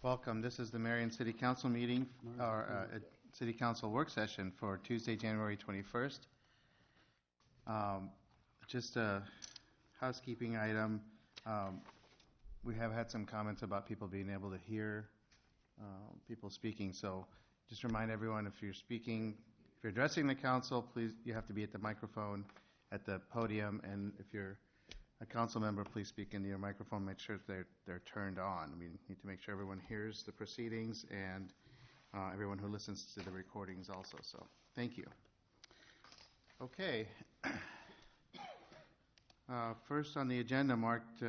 Welcome. This is the Marion City Council meeting, or City Council work session for Tuesday, January 21st. Just a housekeeping item. We have had some comments about people being able to hear people speaking, so just remind everyone if you're speaking, if you're addressing the council, please, you have to be at the microphone at the podium, and if you're a council member, please speak into your microphone. Make sure they're turned on. We need to make sure everyone hears the proceedings and everyone who listens to the recordings also. So thank you. Okay. First on the agenda marked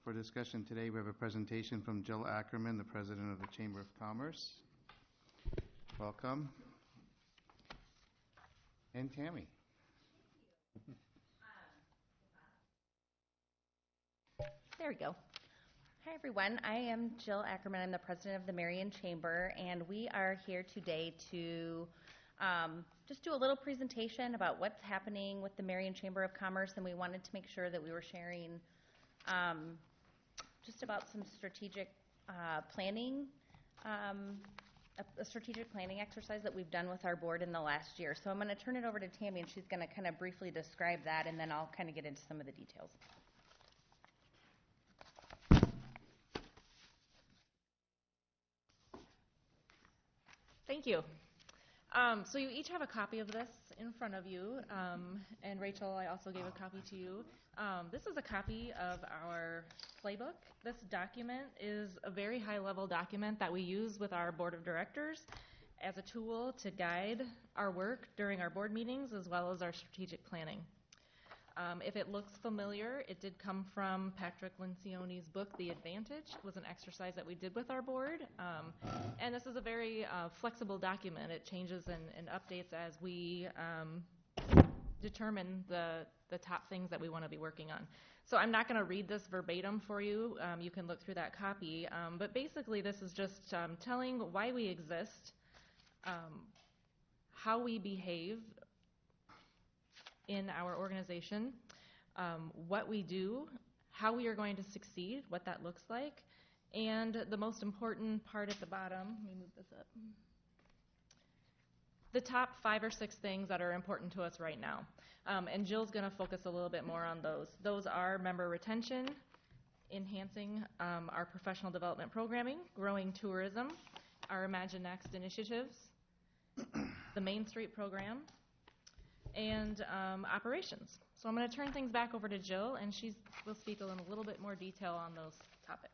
for discussion today, we have a presentation from Jill Ackerman, the President of the Chamber of Commerce. Welcome. And Tammy. There we go. Hi, everyone. I am Jill Ackerman. I'm the president of the Marion Chamber, and we are here today to just do a little presentation about what's happening with the Marion Chamber of Commerce, and we wanted to make sure that we were sharing just about some strategic planning, a strategic planning exercise that we've done with our board in the last year. So I'm going to turn it over to Tammy, and she's going to kind of briefly describe that, and then I'll kind of get into some of the details. Thank you. So you each have a copy of this in front of you, and Rachel, I also gave a copy to you. This is a copy of our playbook. This document is a very high-level document that we use with our board of directors as a tool to guide our work during our board meetings as well as our strategic planning. If it looks familiar, it did come from Patrick Lencioni's book, The Advantage. It was an exercise that we did with our board. And this is a very flexible document. It changes and updates as we determine the top things that we want to be working on. So I'm not going to read this verbatim for you. You can look through that copy. But basically, this is just telling why we exist, how we behave in our organization, what we do, how we are going to succeed, what that looks like, and the most important part at the bottom, let me move this up, the top 5 or 6 things that are important to us right now. And Jill's going to focus a little bit more on those. Those are member retention, enhancing our professional development programming, growing tourism, our Imagine Next initiatives, the Main Street program, and operations. So I'm going to turn things back over to Jill, and she will speak in a little bit more detail on those topics.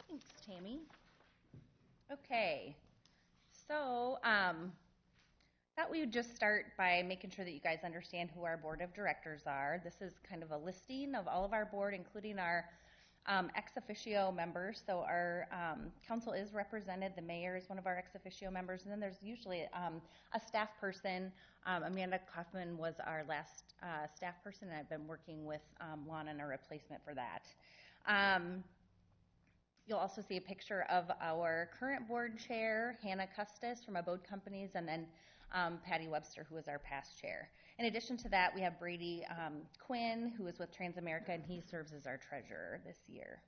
Thanks, Tammy. Okay, so thought we would just start by making sure that you guys understand who our board of directors are. This is kind of a listing of all of our board, including our ex officio members. So our council is represented. The mayor is one of our ex officio members, and then there's usually a staff person. Amanda Kaufman was our last staff person, and I've been working with Lon on a replacement for that. You'll also see a picture of our current board chair, Hannah Custis from Abode Companies, and then Patty Webster, who is our past chair. In addition to that, we have Brady Quinn, who is with Transamerica, and he serves as our treasurer this year.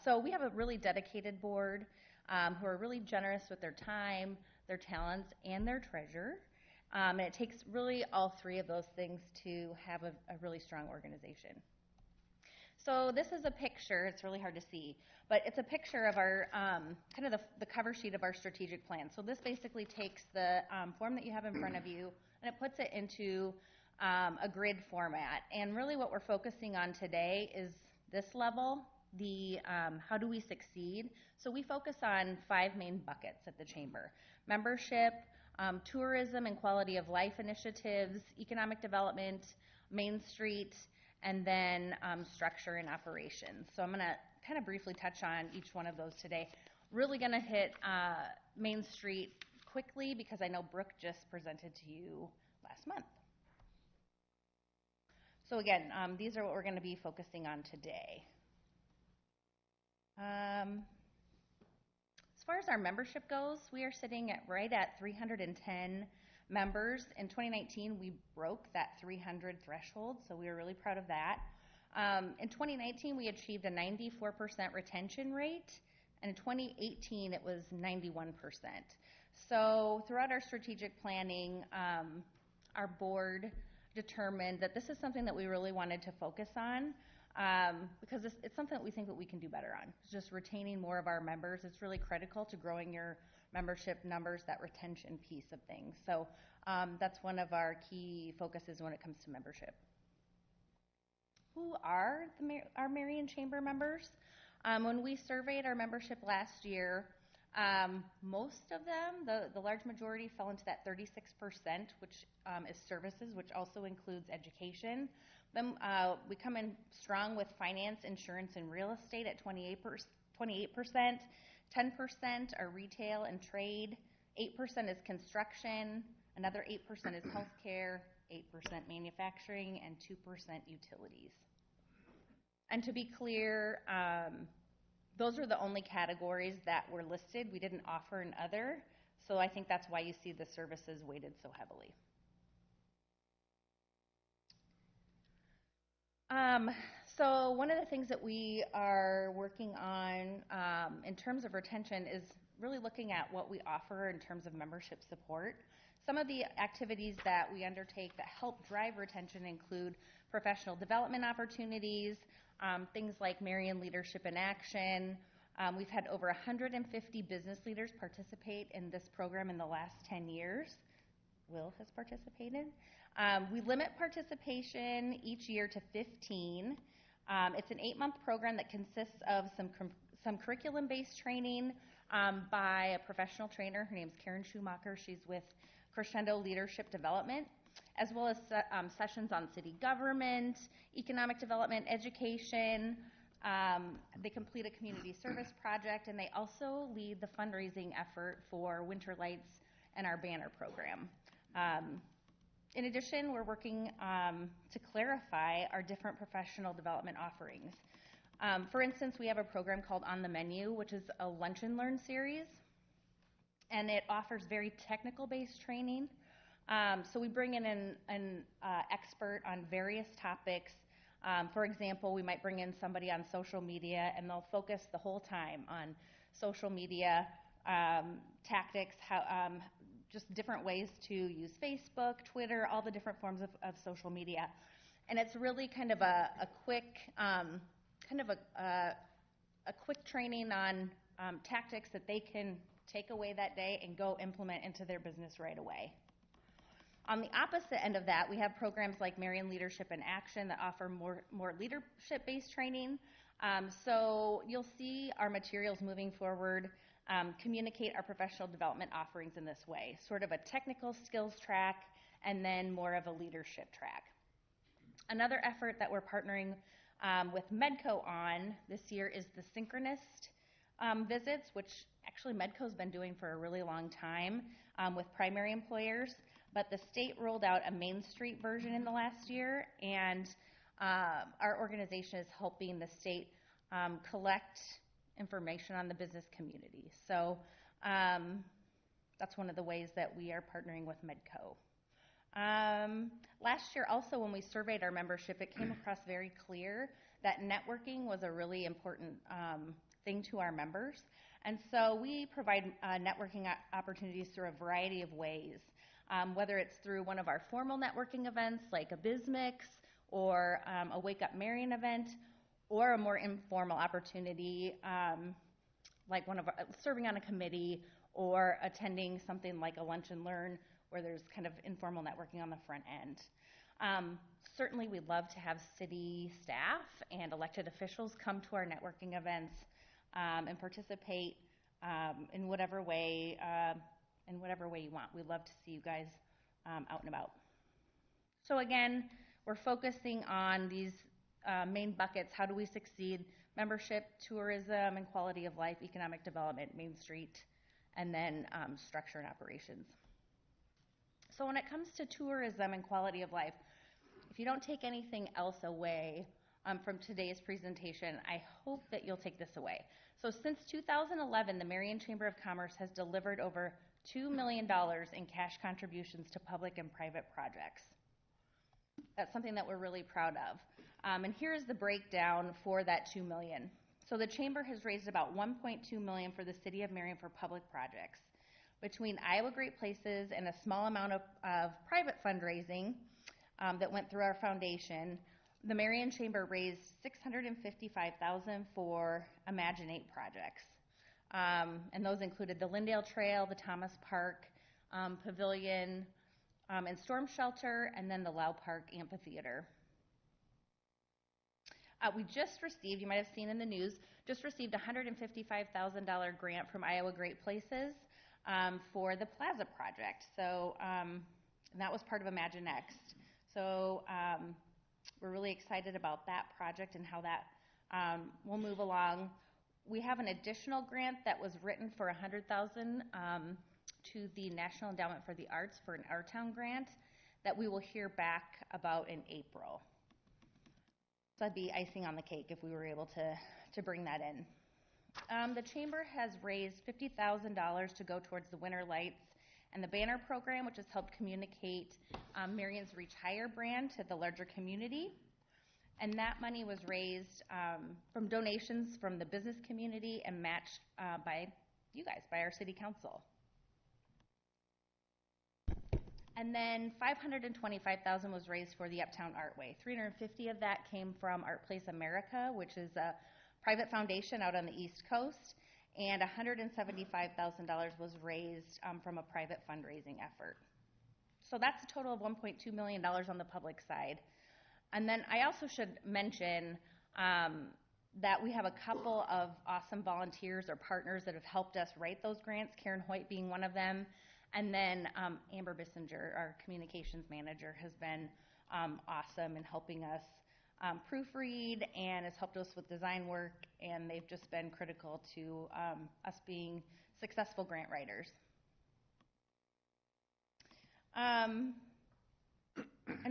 So we have a really dedicated board who are really generous with their time, their talents, and their treasure. And it takes really all 3 of those things to have a really strong organization. So this is a picture, it's really hard to see, but it's a picture of our, kind of the cover sheet of our strategic plan. So this basically takes the form that you have in front of you and it puts it into a grid format. And really what we're focusing on today is this level, the how do we succeed. So we focus on 5 main buckets at the Chamber: membership, tourism and quality of life initiatives, economic development, Main Street, and then structure and operations. So I'm going to kind of briefly touch on each one of those today. Really going to hit Main Street quickly because I know Brooke just presented to you last month. So again, these are what we're going to be focusing on today. As far as our membership goes, we are sitting at right at 310 members. In 2019, we broke that 300 threshold, so we were really proud of that. In 2019, we achieved a 94% retention rate, and in 2018, it was 91%. So throughout our strategic planning, our board determined that this is something that we really wanted to focus on because it's something that we think that we can do better on. It's just retaining more of our members. It's really critical to growing your membership numbers, that retention piece of things. So that's one of our key focuses when it comes to membership. Who are our Marion Chamber members? When we surveyed our membership last year, most of them, the large majority, fell into that 36%, which is services, which also includes education. Then we come in strong with finance, insurance, and real estate at 28%. 10% are retail and trade. 8% is construction. Another 8% is healthcare. 8% manufacturing, and 2% utilities. And to be clear, those are the only categories that were listed. We didn't offer an other, so I think that's why you see the services weighted so heavily. So one of the things that we are working on in terms of retention is really looking at what we offer in terms of membership support. Some of the activities that we undertake that help drive retention include professional development opportunities, things like Marion Leadership in Action. We've had over 150 business leaders participate in this program in the last 10 years. Will has participated. We limit participation each year to 15. It's an 8-month program that consists of some curriculum-based training by a professional trainer. Her name's Karen Schumacher. She's with Crescendo Leadership Development, as well as sessions on city government, economic development, education. They complete a community service project, and they also lead the fundraising effort for Winter Lights and our banner program. In addition, we're working to clarify our different professional development offerings. For instance, we have a program called On the Menu, which is a lunch and learn series, and it offers very technical-based training. So we bring in an expert on various topics. For example, we might bring in somebody on social media, and they'll focus the whole time on social media tactics, just different ways to use Facebook, Twitter, all the different forms of social media. And it's really kind of a quick quick training on tactics that they can take away that day and go implement into their business right away. On the opposite end of that, we have programs like Marion Leadership in Action that offer more leadership-based training. So you'll see our materials moving forward communicate our professional development offerings in this way, sort of a technical skills track and then more of a leadership track. Another effort that we're partnering with Medco on this year is the synchronous visits, which actually Medco's been doing for a really long time with primary employers. But the state rolled out a Main Street version in the last year, and our organization is helping the state collect information on the business community. So that's one of the ways that we are partnering with Medco. Last year also, when we surveyed our membership, it came across very clear that networking was a really important thing to our members. And so we provide networking opportunities through a variety of ways. Whether it's through one of our formal networking events like a BizMix or a Wake Up Marion event, or a more informal opportunity like serving on a committee or attending something like a lunch and learn where there's kind of informal networking on the front end. Certainly we'd love to have city staff and elected officials come to our networking events and participate in whatever way you want. We'd love to see you guys out and about. So again, we're focusing on these main buckets. How do we succeed? Membership, tourism, and quality of life, economic development, Main Street, and then structure and operations. So when it comes to tourism and quality of life, if you don't take anything else away from today's presentation, I hope that you'll take this away. So since 2011, the Marion Chamber of Commerce has delivered over $2 million in cash contributions to public and private projects. That's something that we're really proud of. And here's the breakdown for that $2 million. So the Chamber has raised about $1.2 million for the City of Marion for public projects. Between Iowa Great Places and a small amount of private fundraising that went through our foundation, the Marion Chamber raised $655,000 for Imaginate projects. And those included the Lindale Trail, the Thomas Park Pavilion, and Storm Shelter, and then the Lau Park Amphitheater. We just received, you might have seen in the news, just received a $155,000 grant from Iowa Great Places for the Plaza project. So and that was part of Imagine Next. So we're really excited about that project and how that will move along. We have an additional grant that was written for $100,000 to the National Endowment for the Arts for an Our Town grant that we will hear back about in April. So that'd be icing on the cake if we were able to bring that in. The Chamber has raised $50,000 to go towards the Winter Lights and the Banner Program, which has helped communicate Marion's Reach Higher brand to the larger community. And that money was raised from donations from the business community and matched by you guys, by our City Council. And then $525,000 was raised for the Uptown Artway. $350,000 of that came from Art Place America, which is a private foundation out on the East Coast, and $175,000 was raised from a private fundraising effort. So that's a total of $1.2 million on the public side. And then I also should mention that we have a couple of awesome volunteers or partners that have helped us write those grants, Karen Hoyt being one of them. And then Amber Bissinger, our communications manager, has been awesome in helping us proofread and has helped us with design work, and they've just been critical to us being successful grant writers. And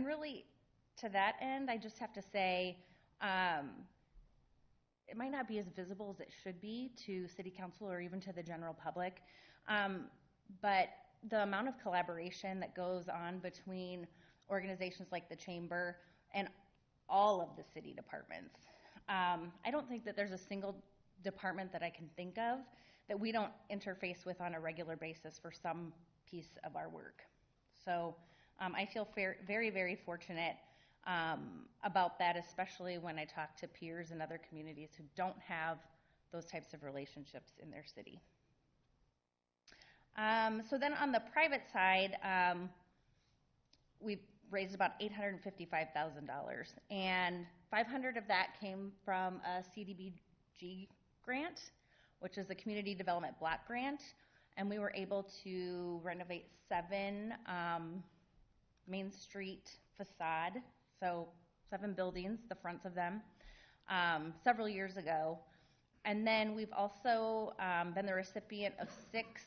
really, to that end, I just have to say, it might not be as visible as it should be to City Council or even to the general public, but the amount of collaboration that goes on between organizations like the Chamber and all of the city departments. I don't think that there's a single department that I can think of that we don't interface with on a regular basis for some piece of our work. So I feel very, very fortunate about that, especially when I talk to peers in other communities who don't have those types of relationships in their city. So then on the private side, we've raised about $855,000, and $500,000 of that came from a CDBG grant, which is a Community Development Block Grant, and we were able to renovate 7 Main Street facade, so 7 buildings, the fronts of them, several years ago. And then we've also been the recipient of 6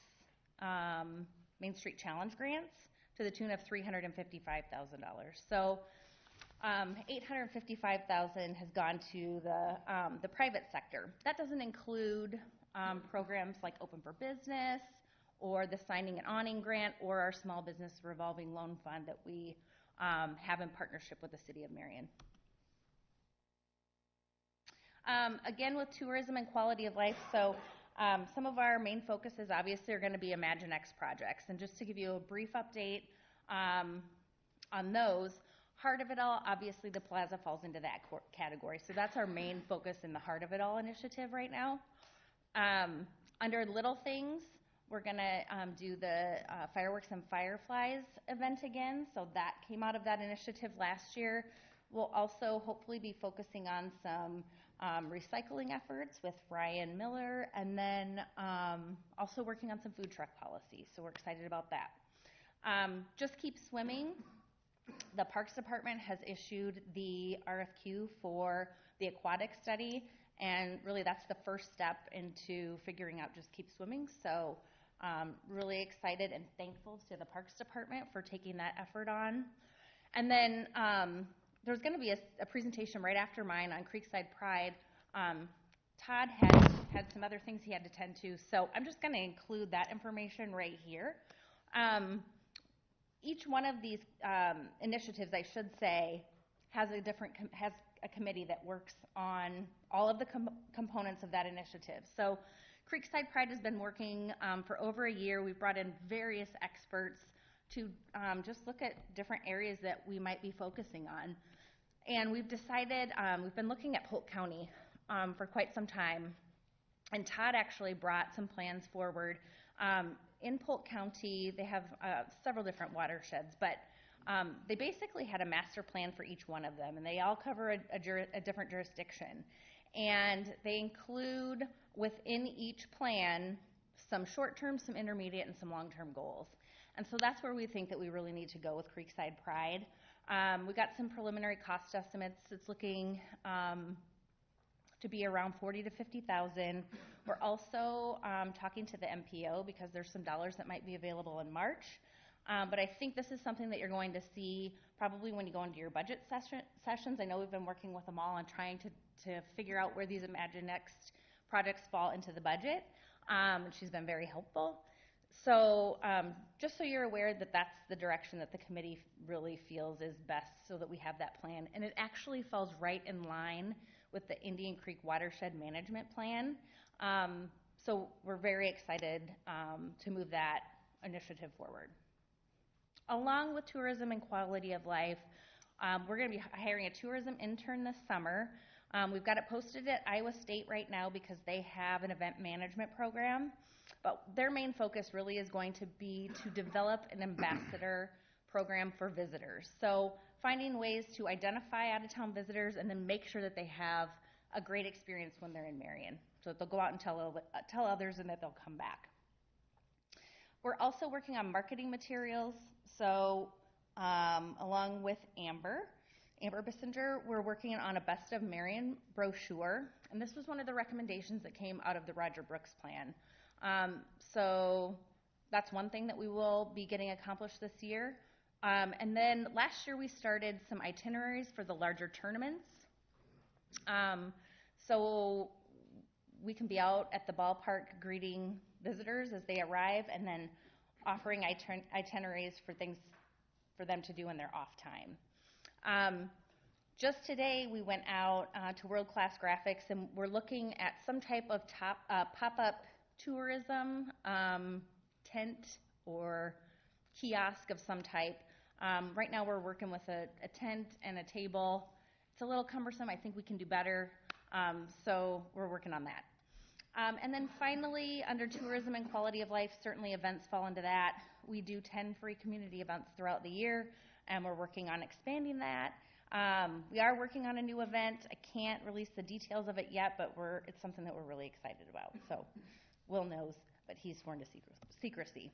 Main Street Challenge grants to the tune of $355,000. So $855,000 has gone to the private sector. That doesn't include programs like Open for Business or the Signing and Awning Grant or our Small Business Revolving Loan Fund that we have in partnership with the City of Marion. Again, with tourism and quality of life, so some of our main focuses obviously are going to be Imagine Next projects. And just to give you a brief update on those, Heart of It All, obviously the plaza falls into that category. So that's our main focus in the Heart of It All initiative right now. Under Little Things, we're going to do the Fireworks and Fireflies event again. So that came out of that initiative last year. We'll also hopefully be focusing on some recycling efforts with Ryan Miller, and then also working on some food truck policy. So we're excited about that. Just Keep Swimming. The Parks Department has issued the RFQ for the aquatic study, and really that's the first step into figuring out Just Keep Swimming. So really excited and thankful to the Parks Department for taking that effort on. And then there's going to be a presentation right after mine on Creekside Pride. Todd had some other things he had to tend to, so I'm just going to include that information right here. each one of these initiatives, I should say, has a committee that works on all of the components of that initiative. So Creekside Pride has been working for over a year. We've brought in various experts to just look at different areas that we might be focusing on. And we've decided, we've been looking at Polk County for quite some time. And Todd actually brought some plans forward. In Polk County, they have several different watersheds, but they basically had a master plan for each one of them, and they all cover a different jurisdiction. And they include within each plan some short-term, some intermediate, and some long-term goals. And so that's where we think that we really need to go with Creekside Pride. We got some preliminary cost estimates. It's looking to be around $40,000 to $50,000. We're also talking to the MPO because there's some dollars that might be available in March. But I think this is something that you're going to see probably when you go into your budget sessions. I know we've been working with them all on trying to figure out where these Imagine Next projects fall into the budget. She's been very helpful. So just so you're aware that that's the direction that the committee really feels is best so that we have that plan. And it actually falls right in line with the Indian Creek Watershed Management Plan. So we're very excited to move that initiative forward. Along with tourism and quality of life, we're going to be hiring a tourism intern this summer. We've got it posted at Iowa State right now because they have an event management program. But their main focus really is going to be to develop an ambassador program for visitors. So finding ways to identify out-of-town visitors and then make sure that they have a great experience when they're in Marion, so that they'll go out and tell others and that they'll come back. We're also working on marketing materials. So along with Amber Bissinger, we're working on a Best of Marion brochure. And this was one of the recommendations that came out of the Roger Brooks plan. So that's one thing that we will be getting accomplished this year. And then last year we started some itineraries for the larger tournaments. So we can be out at the ballpark greeting visitors as they arrive and then offering itineraries for things for them to do in their off time. Just today we went out to World Class Graphics and we're looking at some type of pop-up tourism tent or kiosk of some type. Right now we're working with a tent and a table. It's a little cumbersome. I think we can do better. So we're working on that. And then finally, under tourism and quality of life, certainly events fall into that. We do 10 free community events throughout the year, and we're working on expanding that. We are working on a new event. I can't release the details of it yet, but it's something that we're really excited about. So Will knows, but he's sworn to secrecy.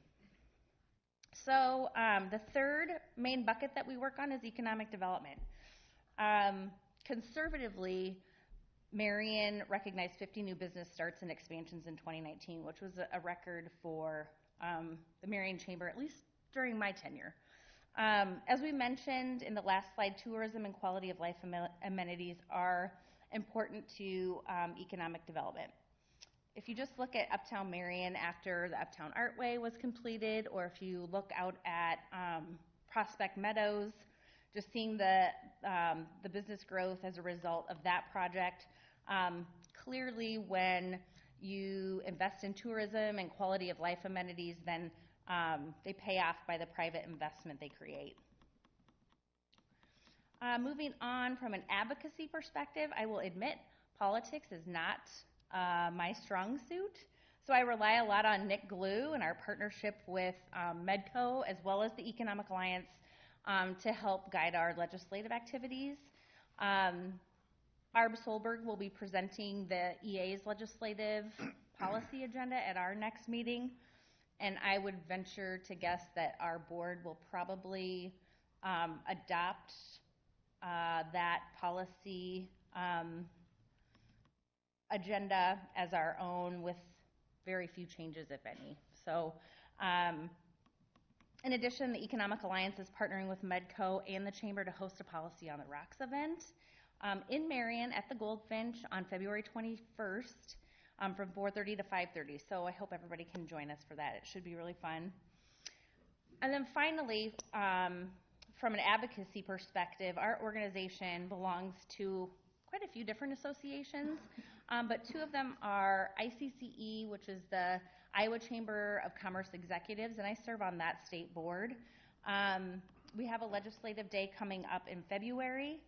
So the third main bucket that we work on is economic development. Conservatively, Marion recognized 50 new business starts and expansions in 2019, which was a record for the Marion Chamber, at least during my tenure. As we mentioned in the last slide, tourism and quality of life amenities are important to economic development. If you just look at Uptown Marion after the Uptown Artway was completed, or if you look out at Prospect Meadows, just seeing the business growth as a result of that project, clearly when you invest in tourism and quality of life amenities, then they pay off by the private investment they create. Moving on from an advocacy perspective, I will admit politics is not my strong suit. So I rely a lot on Nick Glue and our partnership with Medco as well as the Economic Alliance to help guide our legislative activities. Barb Solberg will be presenting the EA's legislative policy agenda at our next meeting, and I would venture to guess that our board will probably adopt that policy agenda as our own with very few changes, if any. So in addition, the Economic Alliance is partnering with Medco and the Chamber to host a Policy on the Rocks event in Marion at the Goldfinch on February 21st from 4:30 to 5:30. So I hope everybody can join us for that. It should be really fun. And then finally, from an advocacy perspective, our organization belongs to quite a few different associations, but two of them are ICCE, which is the Iowa Chamber of Commerce Executives, and I serve on that state board. We have a legislative day coming up in February.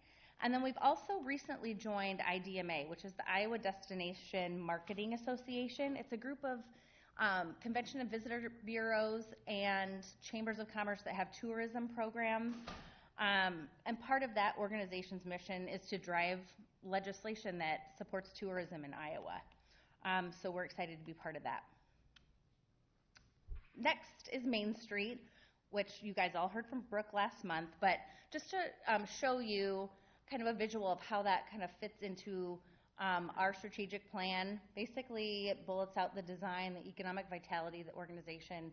And then we've also recently joined IDMA, which is the Iowa Destination Marketing Association. It's a group of convention and visitor bureaus and chambers of commerce that have tourism programs. And part of that organization's mission is to drive legislation that supports tourism in Iowa. So we're excited to be part of that. Next is Main Street, which you guys all heard from Brooke last month, but just to show you kind of a visual of how that kind of fits into our strategic plan. Basically, it bullets out the design, the economic vitality of the organization,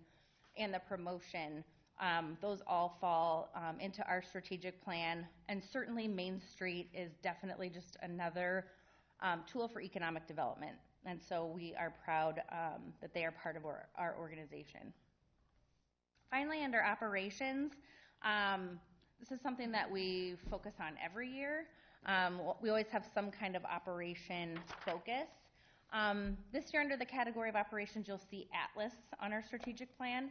and the promotion. Those all fall into our strategic plan, and certainly Main Street is definitely just another tool for economic development, and so we are proud that they are part of our organization. Finally, under operations, this is something that we focus on every year. We always have some kind of operation focus. This year, under the category of operations, you'll see Atlas on our strategic plan.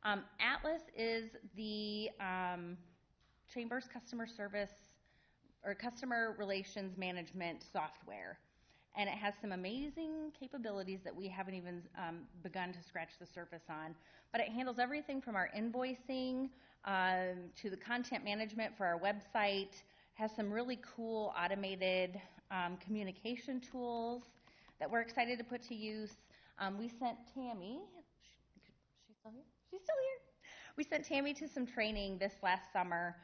Atlas is the Chamber's customer service or customer relations management software. And it has some amazing capabilities that we haven't even begun to scratch the surface on. But it handles everything from our invoicing to the content management for our website, has some really cool automated communication tools that we're excited to put to use. We sent Tammy, she's still here? She's still here. We sent Tammy to some training this last summer,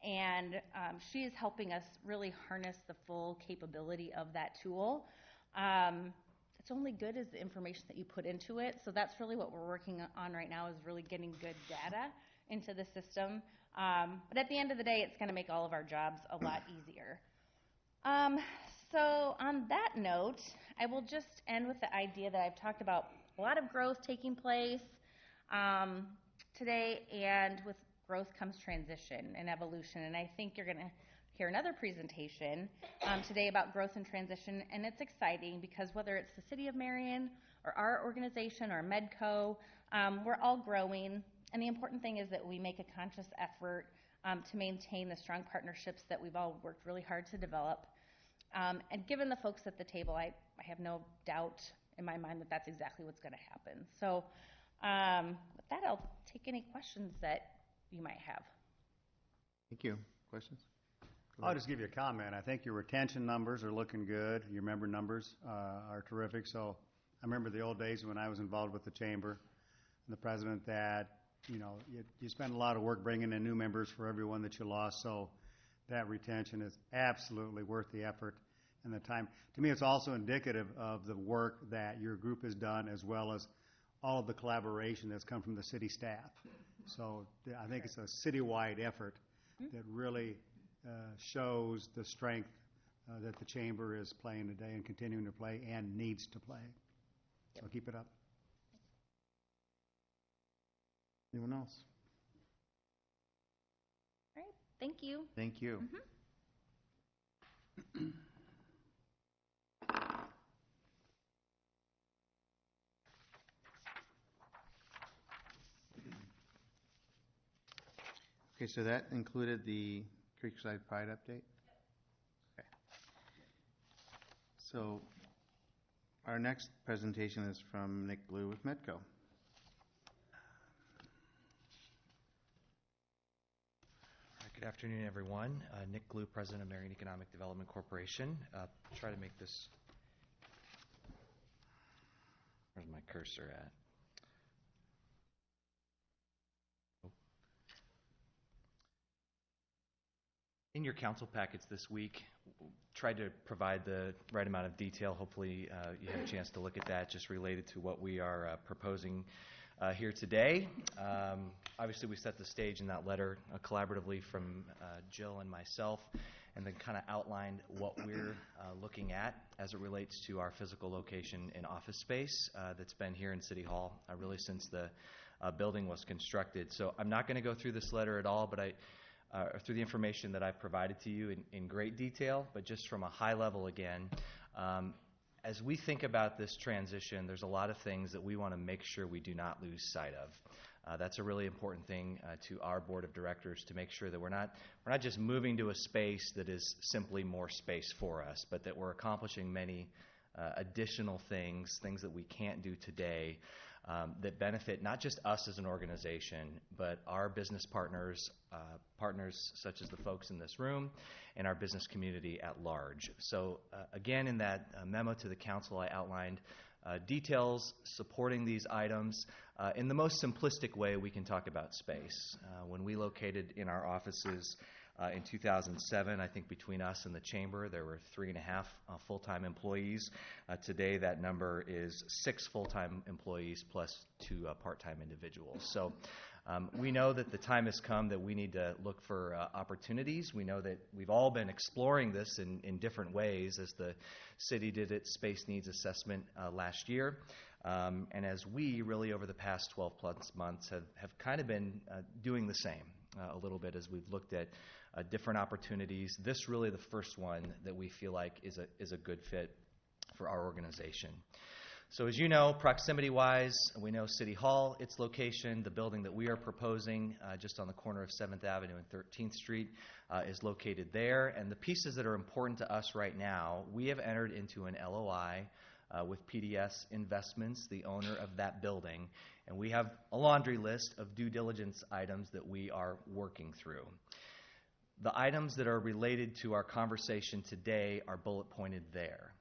and she is helping us really harness the full capability of that tool. It's only good as the information that you put into it, so that's really what we're working on right now, is really getting good data into the system. But at the end of the day, it's going to make all of our jobs a lot easier. So on that note, I will just end with the idea that I've talked about a lot of growth taking place today, and with growth comes transition and evolution. And I think you're going to hear another presentation today about growth and transition, and it's exciting because whether it's the City of Marion or our organization or Medco, we're all growing. And the important thing is that we make a conscious effort to maintain the strong partnerships that we've all worked really hard to develop. And given the folks at the table, I have no doubt in my mind that that's exactly what's going to happen. So with that, I'll take any questions that you might have. Thank you. Questions? I'll just give you a comment. I think your retention numbers are looking good. Your member numbers are terrific. So I remember the old days when I was involved with the chamber and the president that, you know, you spend a lot of work bringing in new members for everyone that you lost. So that retention is absolutely worth the effort and the time. To me, it's also indicative of the work that your group has done, as well as all of the collaboration that's come from the city staff. So I think it's a citywide effort that really shows the strength that the chamber is playing today and continuing to play and needs to play. So keep it up. Anyone else? All right, thank you. Thank you. Okay, so that included the Creekside Pride update? Okay. So our next presentation is from Nick Blue with Medco. Good afternoon, everyone. Nick Glue, President of Marion Economic Development Corporation. Try to make this. Where's my cursor at? Oh. In your council packets this week, tried to provide the right amount of detail. Hopefully, you had a chance to look at that, just related to what we are proposing here today. Obviously, we set the stage in that letter collaboratively from Jill and myself, and then kind of outlined what we're looking at as it relates to our physical location and office space that's been here in City Hall really since the building was constructed. So I'm not going to go through this letter at all, but or through the information that I've provided to you in great detail, but just from a high level again. As we think about this transition, there's a lot of things that we want to make sure we do not lose sight of. That's a really important thing to our board of directors, to make sure that we're not just moving to a space that is simply more space for us, but that we're accomplishing many additional things that we can't do today, that benefit not just us as an organization, but our business partners, partners such as the folks in this room, and our business community at large. So again, in that memo to the council, I outlined details supporting these items. In the most simplistic way, we can talk about space. When we located in our offices in 2007, I think between us and the chamber, there were 3.5 full-time employees. Today, that number is 6 full-time employees plus 2 part-time individuals. So we know that the time has come that we need to look for opportunities. We know that we've all been exploring this in different ways as the city did its space needs assessment last year. And as we really over the past 12 plus months have kind of been doing the same a little bit as we've looked at different opportunities. This really the first one that we feel like is a good fit for our organization. So as you know, proximity-wise, we know City Hall, its location, the building that we are proposing just on the corner of 7th Avenue and 13th Street is located there. And the pieces that are important to us right now, we have entered into an LOI with PDS Investments, the owner of that building, and we have a laundry list of due diligence items that we are working through. The items that are related to our conversation today are bullet pointed there.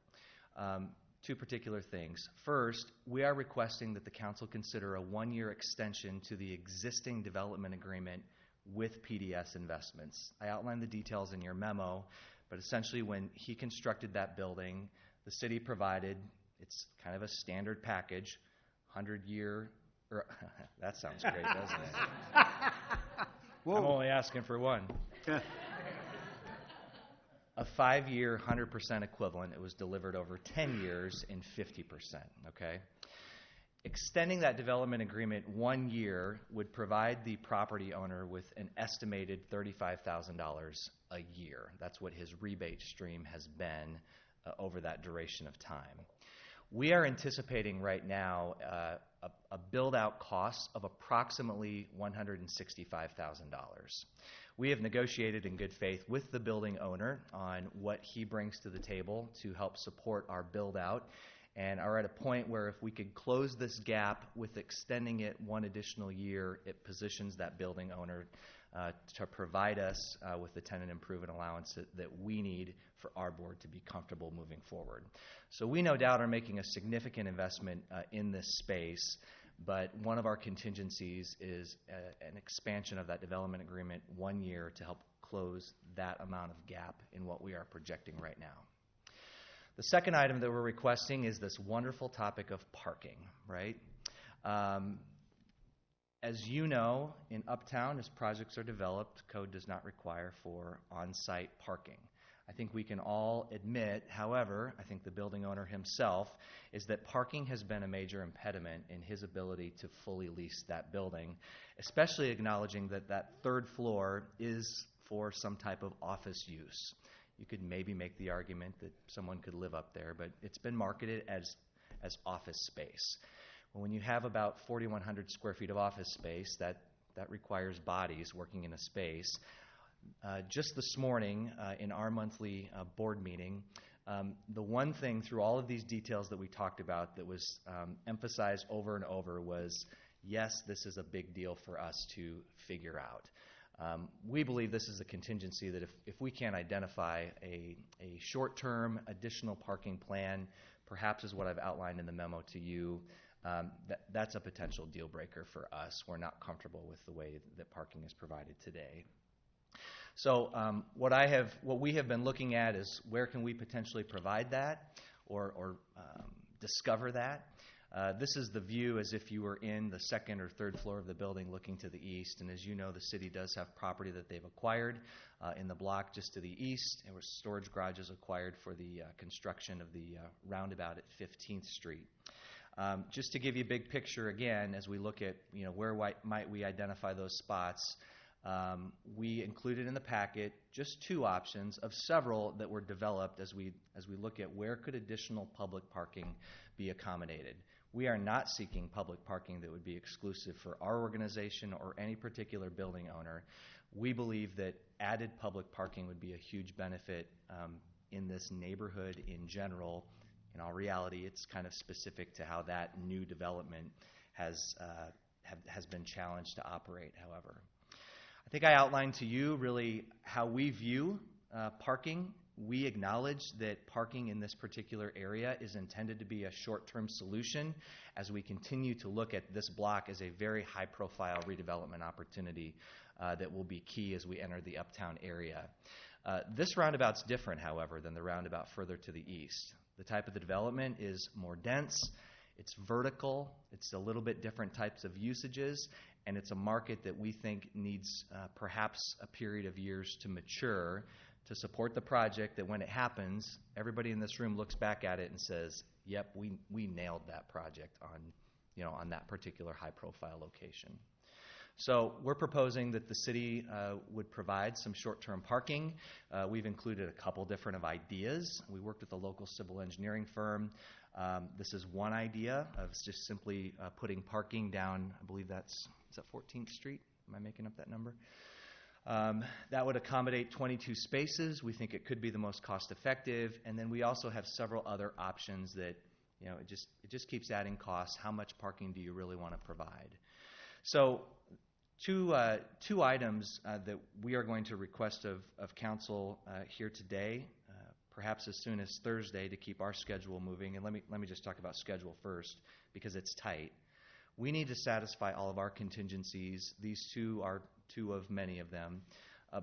2 particular things. First, we are requesting that the council consider a 1-year extension to the existing development agreement with PDS Investments. I outlined the details in your memo, but essentially when he constructed that building, the city provided, it's kind of a standard package, 100-year, that sounds great, doesn't it? I'm only asking for one. A 5-year, 100% equivalent. It was delivered over 10 years in 50%, okay? Extending that development agreement 1 year would provide the property owner with an estimated $35,000 a year. That's what his rebate stream has been over that duration of time. We are anticipating right now a build-out cost of approximately $165,000. We have negotiated in good faith with the building owner on what he brings to the table to help support our build-out, and are at a point where if we could close this gap with extending it 1 additional year, it positions that building owner to provide us with the tenant improvement allowance that we need for our board to be comfortable moving forward. So we no doubt are making a significant investment in this space, but one of our contingencies is an expansion of that development agreement 1 year to help close that amount of gap in what we are projecting right now. The second item that we're requesting is this wonderful topic of parking, right? As you know, in Uptown, as projects are developed, code does not require for on-site parking. I think we can all admit, however, I think the building owner himself, is that parking has been a major impediment in his ability to fully lease that building, especially acknowledging that that 3rd floor is for some type of office use. You could maybe make the argument that someone could live up there, but it's been marketed as office space. When you have about 4,100 square feet of office space, that requires bodies working in a space. Just this morning, in our monthly board meeting, the one thing through all of these details that we talked about that was emphasized over and over was, yes, this is a big deal for us to figure out. We believe this is a contingency that if we can't identify a short-term additional parking plan, perhaps is what I've outlined in the memo to you, that's a potential deal breaker for us. We're not comfortable with the way that parking is provided today. So what we have been looking at is where can we potentially provide that or discover that. This is the view as if you were in the 2nd or 3rd floor of the building looking to the east. And as you know, the city does have property that they've acquired in the block just to the east. There were storage garages acquired for the construction of the roundabout at 15th Street. Just to give you a big picture again, as we look at where might we identify those spots, we included in the packet just 2 options of several that were developed as we look at where could additional public parking be accommodated. We are not seeking public parking that would be exclusive for our organization or any particular building owner. We believe that added public parking would be a huge benefit in this neighborhood in general. In all reality, it's kind of specific to how that new development has been challenged to operate, however. I think I outlined to you really how we view parking. We acknowledge that parking in this particular area is intended to be a short-term solution as we continue to look at this block as a very high-profile redevelopment opportunity that will be key as we enter the uptown area. This roundabout's different, however, than the roundabout further to the east. The type of the development is more dense, it's vertical, it's a little bit different types of usages, and it's a market that we think needs perhaps a period of years to mature to support the project that when it happens, everybody in this room looks back at it and says, yep, we nailed that project on that particular high-profile location. So we're proposing that the city would provide some short-term parking. We've included a couple different ideas. We worked with a local civil engineering firm. This is one idea of just simply putting parking down, I believe is that 14th Street? Am I making up that number? That would accommodate 22 spaces. We think it could be the most cost-effective. And then we also have several other options that, it just keeps adding costs. How much parking do you really want to provide? So two items that we are going to request of council here today, perhaps as soon as Thursday to keep our schedule moving. And let me just talk about schedule first because it's tight. We need to satisfy all of our contingencies. These 2 are 2 of many of them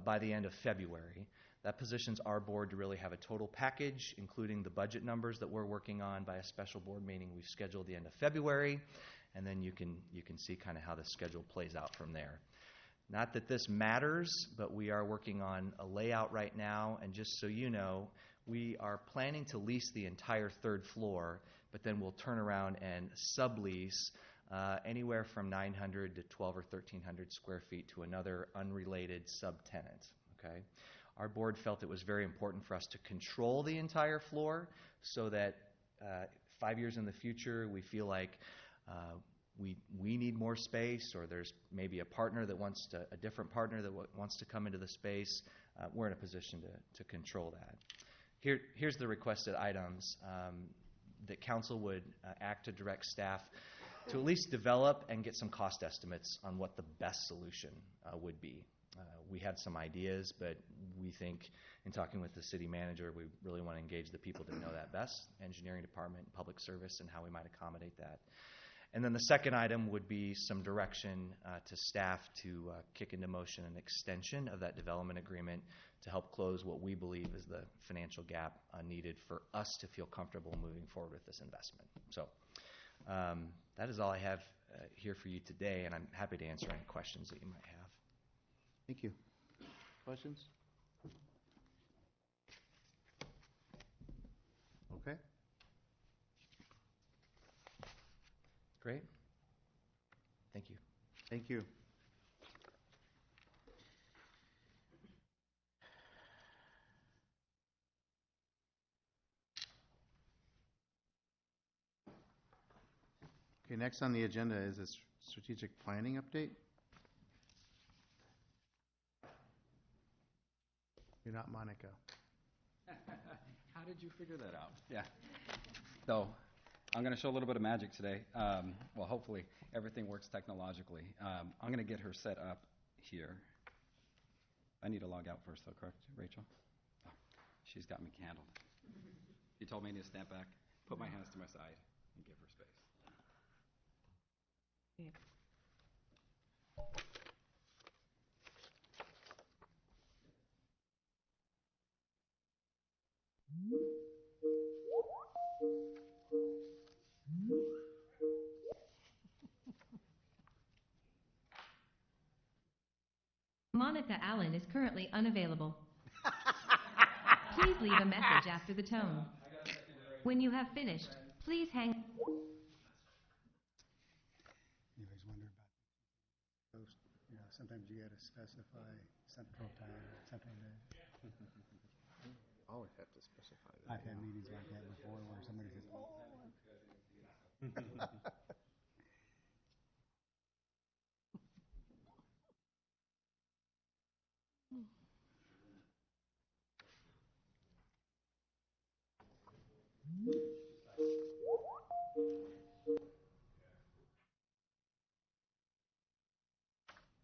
by the end of February. That positions our board to really have a total package, including the budget numbers that we're working on by a special board meeting we've scheduled the end of February. And then you can see kind of how the schedule plays out from there. Not that this matters, but we are working on a layout right now, and just so you know, we are planning to lease the entire 3rd floor, but then we'll turn around and sublease anywhere from 900 to 12 or 1,300 square feet to another unrelated subtenant. Okay? Our board felt it was very important for us to control the entire floor so that 5 years in the future we feel like we need more space, or there's maybe a different partner that wants to come into the space. We're in a position to control that. Here's the requested items that council would act to direct staff to at least develop and get some cost estimates on what the best solution would be. We have some ideas, but we think in talking with the city manager, we really want to engage the people that know that best, engineering department, public service, and how we might accommodate that. And then the second item would be some direction to staff to kick into motion an extension of that development agreement to help close what we believe is the financial gap needed for us to feel comfortable moving forward with this investment. So that is all I have here for you today, and I'm happy to answer any questions that you might have. Thank you. Questions? Okay. Great. Thank you. Thank you. Okay, next on the agenda is a strategic planning update. You're not Monica. How did you figure that out? Yeah. So I'm going to show a little bit of magic today. Well, hopefully everything works technologically. I'm going to get her set up here. I need to log out first, though, correct, Rachel? Oh, she's got me handled. She told me to stand back, put my hands to my side, and give her space. Monica Allen is currently unavailable. Please leave a message after the tone. When you have finished, please hang. Sometimes you gotta specify central time, central day. Always have to specify I've had meetings like that before where somebody says, oh.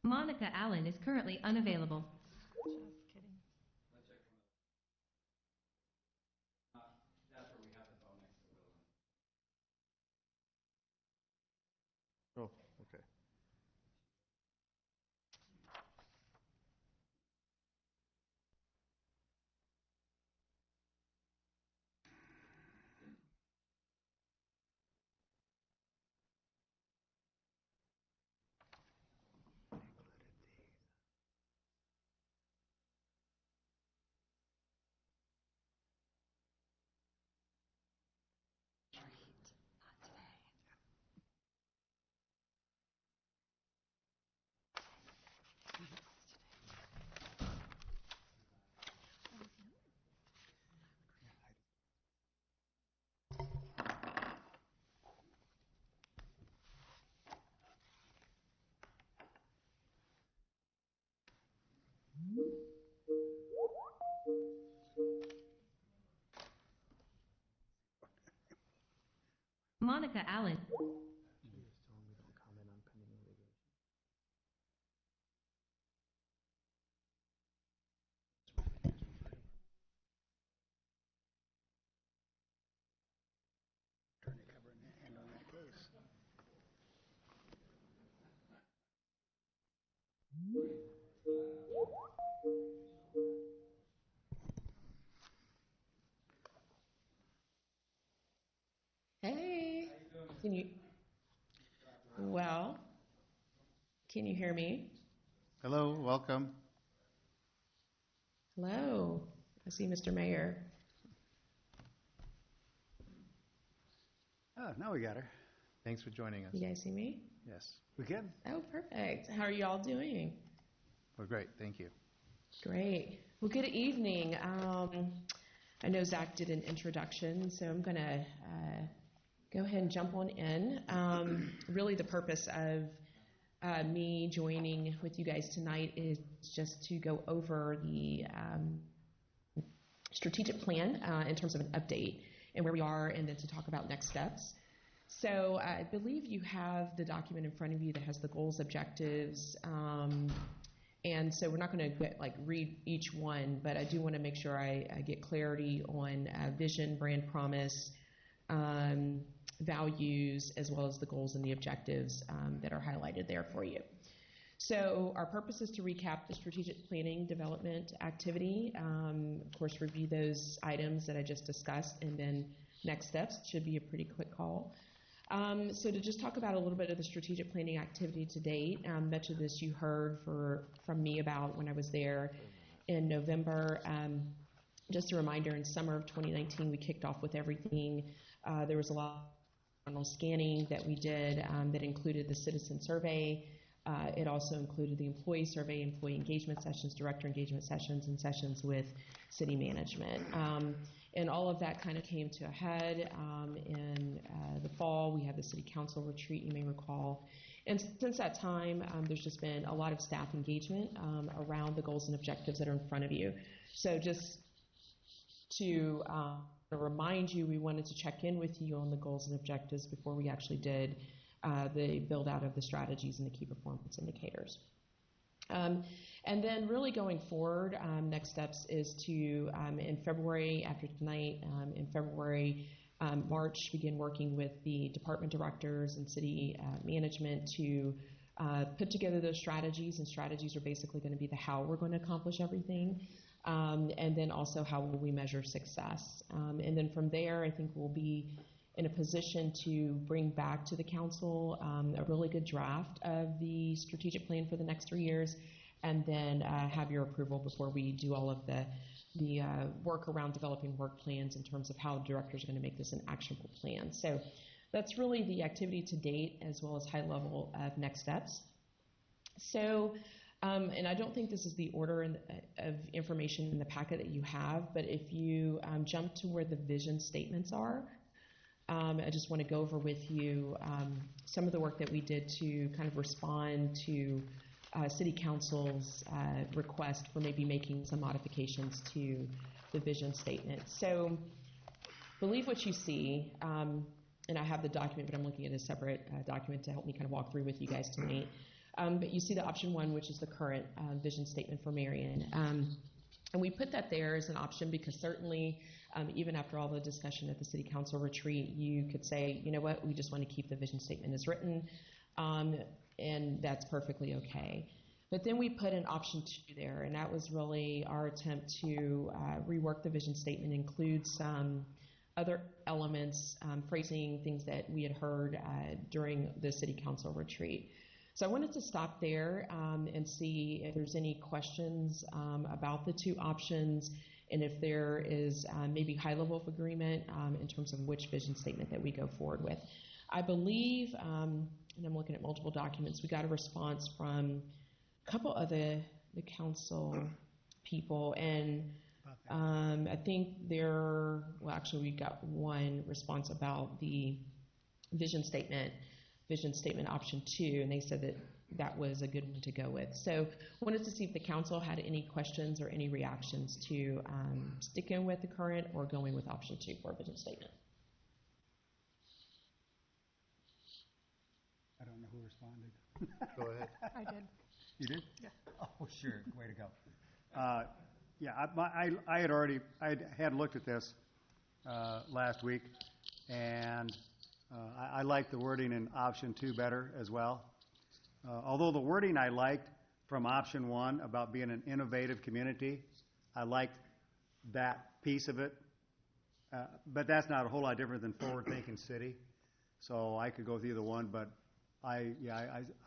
Monica Allen is currently unavailable. Just kidding. Oh, okay. Monica Allen. Attorney covering that, handling that case. Hey, can you, well, can you hear me? Hello, welcome. Hello, I see Mr. Mayor. Oh, now we got her. Thanks for joining us. You guys see me? Yes, We can? Oh, perfect. How are you all doing? we're great, thank you. Great. Well, good evening. I know Zach did an introduction, so I'm going to go ahead and jump on in. Really, the purpose of me joining with you guys tonight is just to go over the strategic plan in terms of an update and where we are, and then to talk about next steps. So I believe you have the document in front of you that has the goals, objectives, and so we're not going to read each one, but I do want to make sure I get clarity on vision, brand promise, values, as well as the goals and the objectives that are highlighted there for you. So our purpose is to recap the strategic planning development activity, of course, review those items that I just discussed, and then next steps should be a pretty quick call. So to just talk about a little bit of the strategic planning activity to date, much of this you heard from me about when I was there in November. Just a reminder, in summer of 2019, we kicked off with everything. There was a lot of scanning that we did that included the citizen survey. It also included the employee survey, employee engagement sessions, director engagement sessions, and sessions with city management. And all of that kind of came to a head in the fall. We had the city council retreat, you may recall. And since that time, there's just been a lot of staff engagement around the goals and objectives that are in front of you. So just to remind you, we wanted to check in with you on the goals and objectives before we actually did the build out of the strategies and the key performance indicators. And then really going forward, next steps is to, in February, after tonight, in February, March, begin working with the department directors and city management to put together those strategies, and strategies are basically going to be the how we're going to accomplish everything, and then also how will we measure success. And then from there, I think we'll be in a position to bring back to the council a really good draft of the strategic plan for the next 3 years, and then have your approval before we do all of the work around developing work plans in terms of how directors are going to make this an actionable plan. So that's really the activity to date, as well as high level of next steps. So And I don't think this is the order of information in the packet that you have, but if you jump to where the vision statements are, I just want to go over with you some of the work that we did to kind of respond to City Council's request for maybe making some modifications to the vision statement. So, believe what you see, and I have the document, but I'm looking at a separate document to help me kind of walk through with you guys tonight. But you see the option 1, which is the current vision statement for Marion. And we put that there as an option because certainly, even after all the discussion at the City Council retreat, you could say, you know what, we just want to keep the vision statement as written, and that's perfectly okay. But then we put an option 2 there, and that was really our attempt to rework the vision statement, include some other elements, phrasing, things that we had heard during the City Council retreat. So I wanted to stop there and see if there's any questions about the 2 options and if there is maybe high level of agreement in terms of which vision statement that we go forward with. I believe, and I'm looking at multiple documents, we got a response from a couple of the council people, and I think actually we got one response about the vision statement option 2, and they said that that was a good one to go with. So I wanted to see if the council had any questions or any reactions to sticking with the current or going with option 2 for a vision statement. I don't know who responded. Go ahead. I did. You did? Yeah. Oh, sure. Way to go. Yeah, I had looked at this last week, and I like the wording in option 2 better as well. Although the wording I liked from option 1 about being an innovative community, I liked that piece of it. But that's not a whole lot different than forward-thinking city. So I could go with either one, but I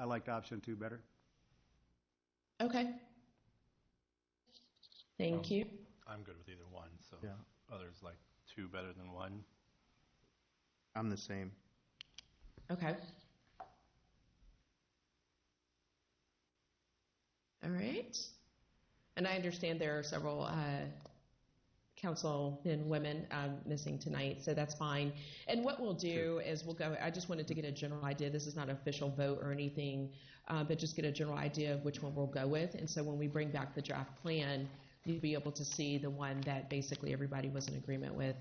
liked option 2 better. Okay. Thank you. I'm good with either one, so Yeah. others like 2 better than 1. I'm the same. Okay. All right. And I understand there are several councilmen and women missing tonight, so that's fine. And what we'll do is we'll go, I just wanted to get a general idea. This is not an official vote or anything, but just get a general idea of which one we'll go with. And so when we bring back the draft plan, you'll be able to see the one that basically everybody was in agreement with,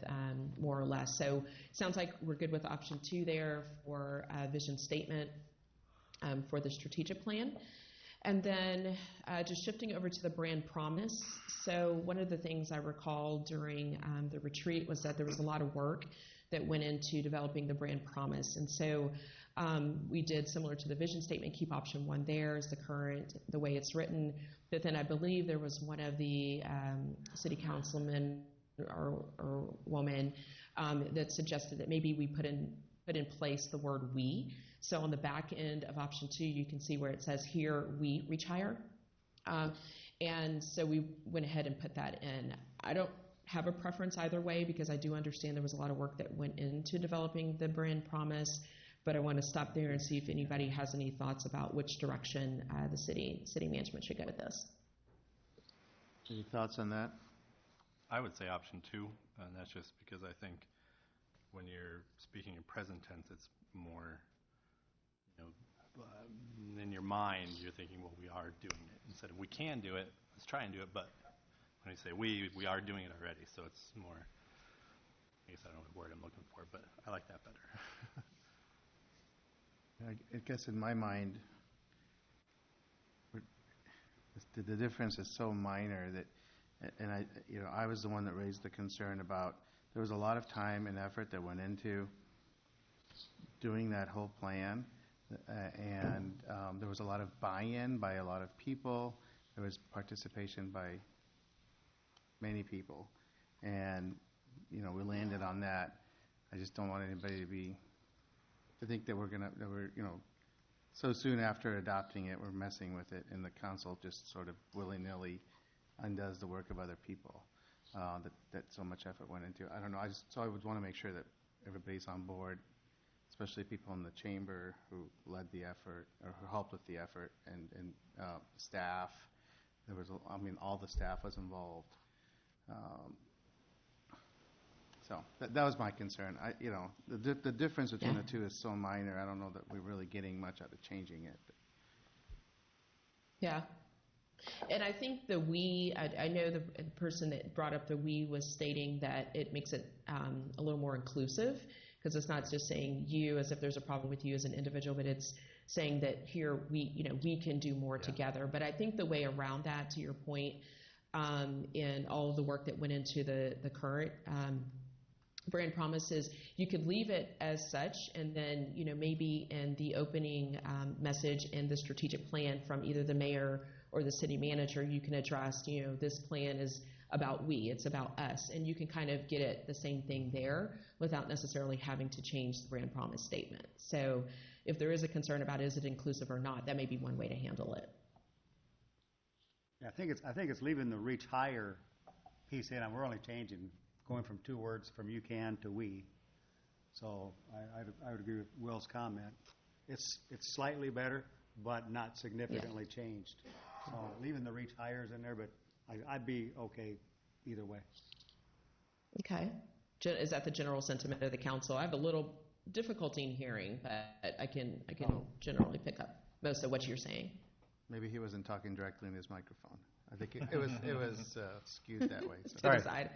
more or less. So it sounds like we're good with option 2 there for vision statement for the strategic plan. And then just shifting over to the brand promise. So one of the things I recall during the retreat was that there was a lot of work that went into developing the brand promise. And so we did, similar to the vision statement, keep option 1 there as the way it's written. But then I believe there was one of the city councilmen or woman that suggested that maybe we put in place the word we. So on the back end of option 2, you can see where it says here, we reach higher. And so we went ahead and put that in. I don't have a preference either way because I do understand there was a lot of work that went into developing the brand promise, but I want to stop there and see if anybody has any thoughts about which direction the city management should go with this. Any thoughts on that? I would say option 2, and that's just because I think when you're speaking in present tense, it's more, in your mind, you're thinking, well, we are doing it. Instead of we can do it, let's try and do it, but when you say we are doing it already, so it's more, I guess I don't know what word I'm looking for, but I like that better. I guess in my mind, the difference is so minor that, and I was the one that raised the concern about there was a lot of time and effort that went into doing that whole plan, and there was a lot of buy-in by a lot of people. There was participation by many people, and we landed on that. I just don't want anybody to think that we're so soon after adopting it, we're messing with it, and the council just sort of willy-nilly undoes the work of other people that so much effort went into. I don't know. So I would want to make sure that everybody's on board especially people in the chamber who led the effort or who helped with the effort, and staff. There was, all the staff was involved. So that was my concern. The difference between the two is so minor. I don't know that we're really getting much out of changing it. Yeah. And I think the we, I know the person that brought up the we was stating that it makes it a little more inclusive, because it's not just saying you as if there's a problem with you as an individual, but it's saying that here we can do more together. But I think the way around that, to your point, in all of the work that went into the current brand promises, you could leave it as such, and then maybe in the opening message in the strategic plan from either the mayor or the city manager, you can address, this plan is about we, it's about us, and you can kind of get at the same thing there without necessarily having to change the brand promise statement. So if there is a concern about is it inclusive or not, that may be one way to handle it. Yeah, I think it's leaving the reach higher piece in, and we're only going from 2 words from you can to we. So I would agree with Will's comment. It's slightly better, but not significantly changed. So leaving the reach higher is in there, but I'd be okay either way. Okay. Is that the general sentiment of the council? I have a little difficulty in hearing, but I can generally pick up most of what you're saying. Maybe he wasn't talking directly in his microphone. I think it was skewed that way. So. To the side.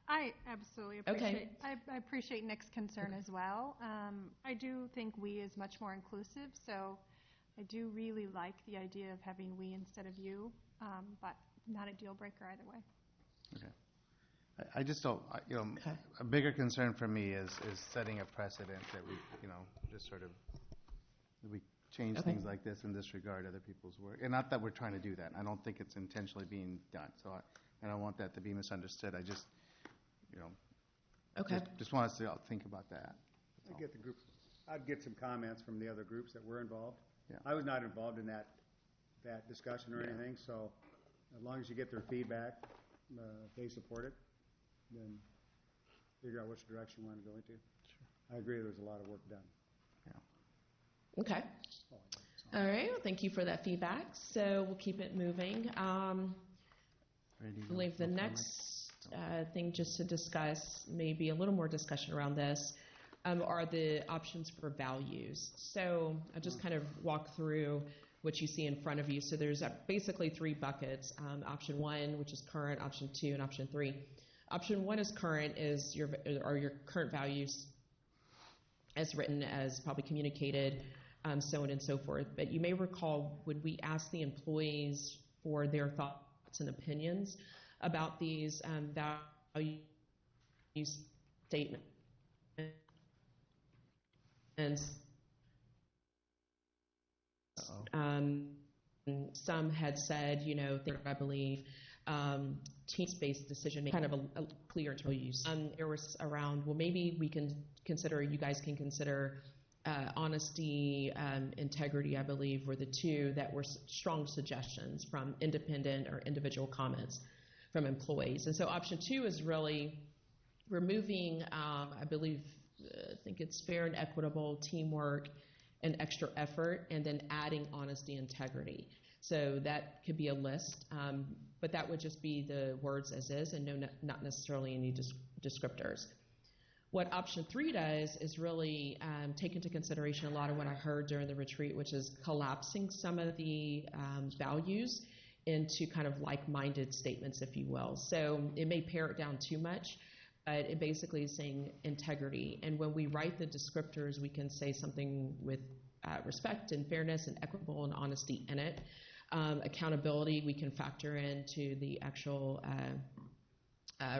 I absolutely appreciate. I appreciate Nick's concern as well. I do think we is much more inclusive, so I do really like the idea of having we instead of you, but not a deal breaker either way. Okay. I just don't. A bigger concern for me is setting a precedent that we, just sort of we change things like this and disregard other people's work. And not that we're trying to do that. I don't think it's intentionally being done. So I don't want that to be misunderstood. I just. Just want us to all think about that. I'd get some comments from the other groups that were involved. Yeah. I was not involved in that discussion or anything, so as long as you get their feedback, if they support it, then figure out which direction you want to go into. Sure. I agree there's a lot of work done. Yeah. Okay. All right. Well, thank you for that feedback. So we'll keep it moving. I believe the next thing just to discuss, maybe a little more discussion around this, are the options for values. So I'll just kind of walk through what you see in front of you. So there's basically 3 buckets. Option 1, which is current, option 2, and option 3. Option 1 is current, is your current values as written, as probably communicated, so on and so forth. But you may recall when we asked the employees for their thoughts and opinions about these value statements, and some had said, I believe, team-based decision making, kind of a clear internal use. There was around, well, maybe we can consider, you guys can consider honesty, integrity, I believe, were the 2 that were strong suggestions from independent or individual comments from employees. And so option 2 is really removing, I think it's fair and equitable, teamwork, and extra effort, and then adding honesty, integrity. So that could be a list, but that would just be the words as is, and not necessarily any descriptors. What option 3 does is really take into consideration a lot of what I heard during the retreat, which is collapsing some of the values into kind of like-minded statements, if you will. So it may pare it down too much, but it basically is saying integrity. And when we write the descriptors, we can say something with respect and fairness and equitable and honesty in it. Accountability, we can factor into the actual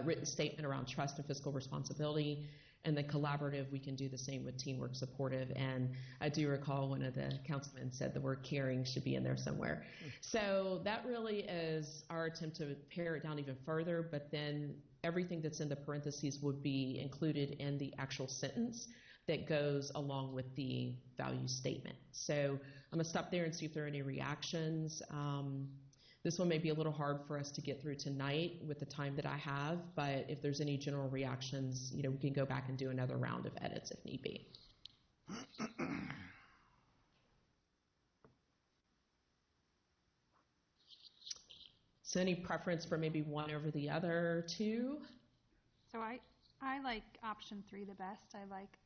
written statement around trust and fiscal responsibility. And then collaborative, we can do the same with teamwork, supportive. And I do recall one of the councilmen said the word caring should be in there somewhere. So that really is our attempt to pare it down even further, but then everything that's in the parentheses would be included in the actual sentence that goes along with the value statement. So I'm going to stop there and see if there are any reactions. This one may be a little hard for us to get through tonight with the time that I have, but if there's any general reactions, we can go back and do another round of edits if need be. So any preference for maybe one over the other two? So I like option 3 the best. I like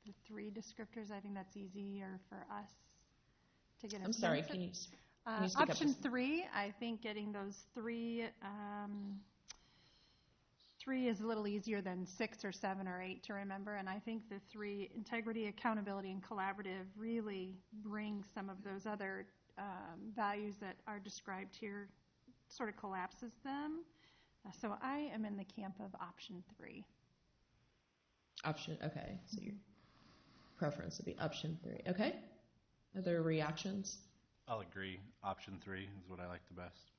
the 3 descriptors. I think that's easier for us to get a I'm sorry, sense can of. you speak up Option just- 3, I think getting those 3 is a little easier than 6 or 7 or 8 to remember, and I think the 3, integrity, accountability, and collaborative, really bring some of those other values that are described here, sort of collapses them. So I am in the camp of option 3. Okay, so your preference would be option 3. Okay. Other reactions? I'll agree. Option 3 is what I like the best.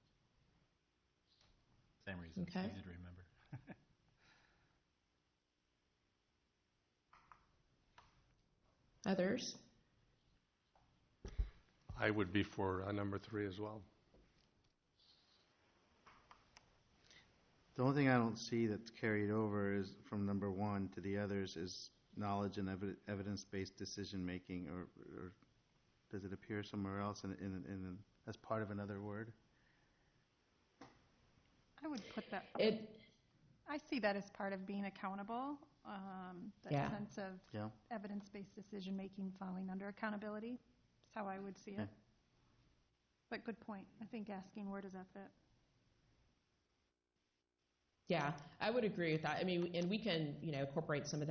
Same reason. Okay. Easy to remember. Others? I would be for number 3 as well. The only thing I don't see that's carried over is from number 1 to the others is knowledge and evidence-based decision-making, or does it appear somewhere else as part of another word? I would put that. I see that as part of being accountable. That sense of evidence-based decision-making falling under accountability. That's how I would see it. But good point. I think asking where does that fit? Yeah, I would agree with that. I mean, and we can, incorporate some of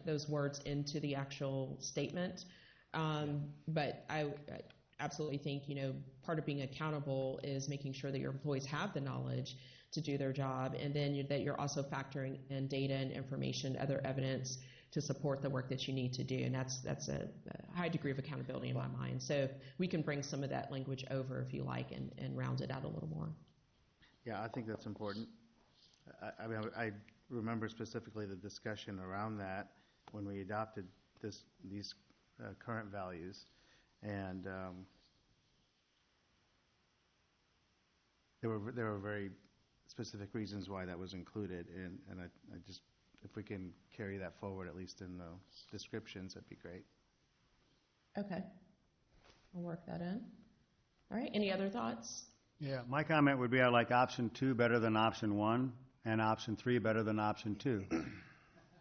those words into the actual statement. But I absolutely think, part of being accountable is making sure that your employees have the knowledge to do their job, and then that you're also factoring in data and information, other evidence to support the work that you need to do. And that's a high degree of accountability in my mind. So we can bring some of that language over if you like and round it out a little more. Yeah, I think that's important. I remember specifically the discussion around that when we adopted these current values, and there were very specific reasons why that was included, and I just, if we can carry that forward at least in the descriptions, that'd be great. Okay, I'll work that in. All right, any other thoughts? Yeah, my comment would be I like option 2 better than option 1, and option 3 better than option 2.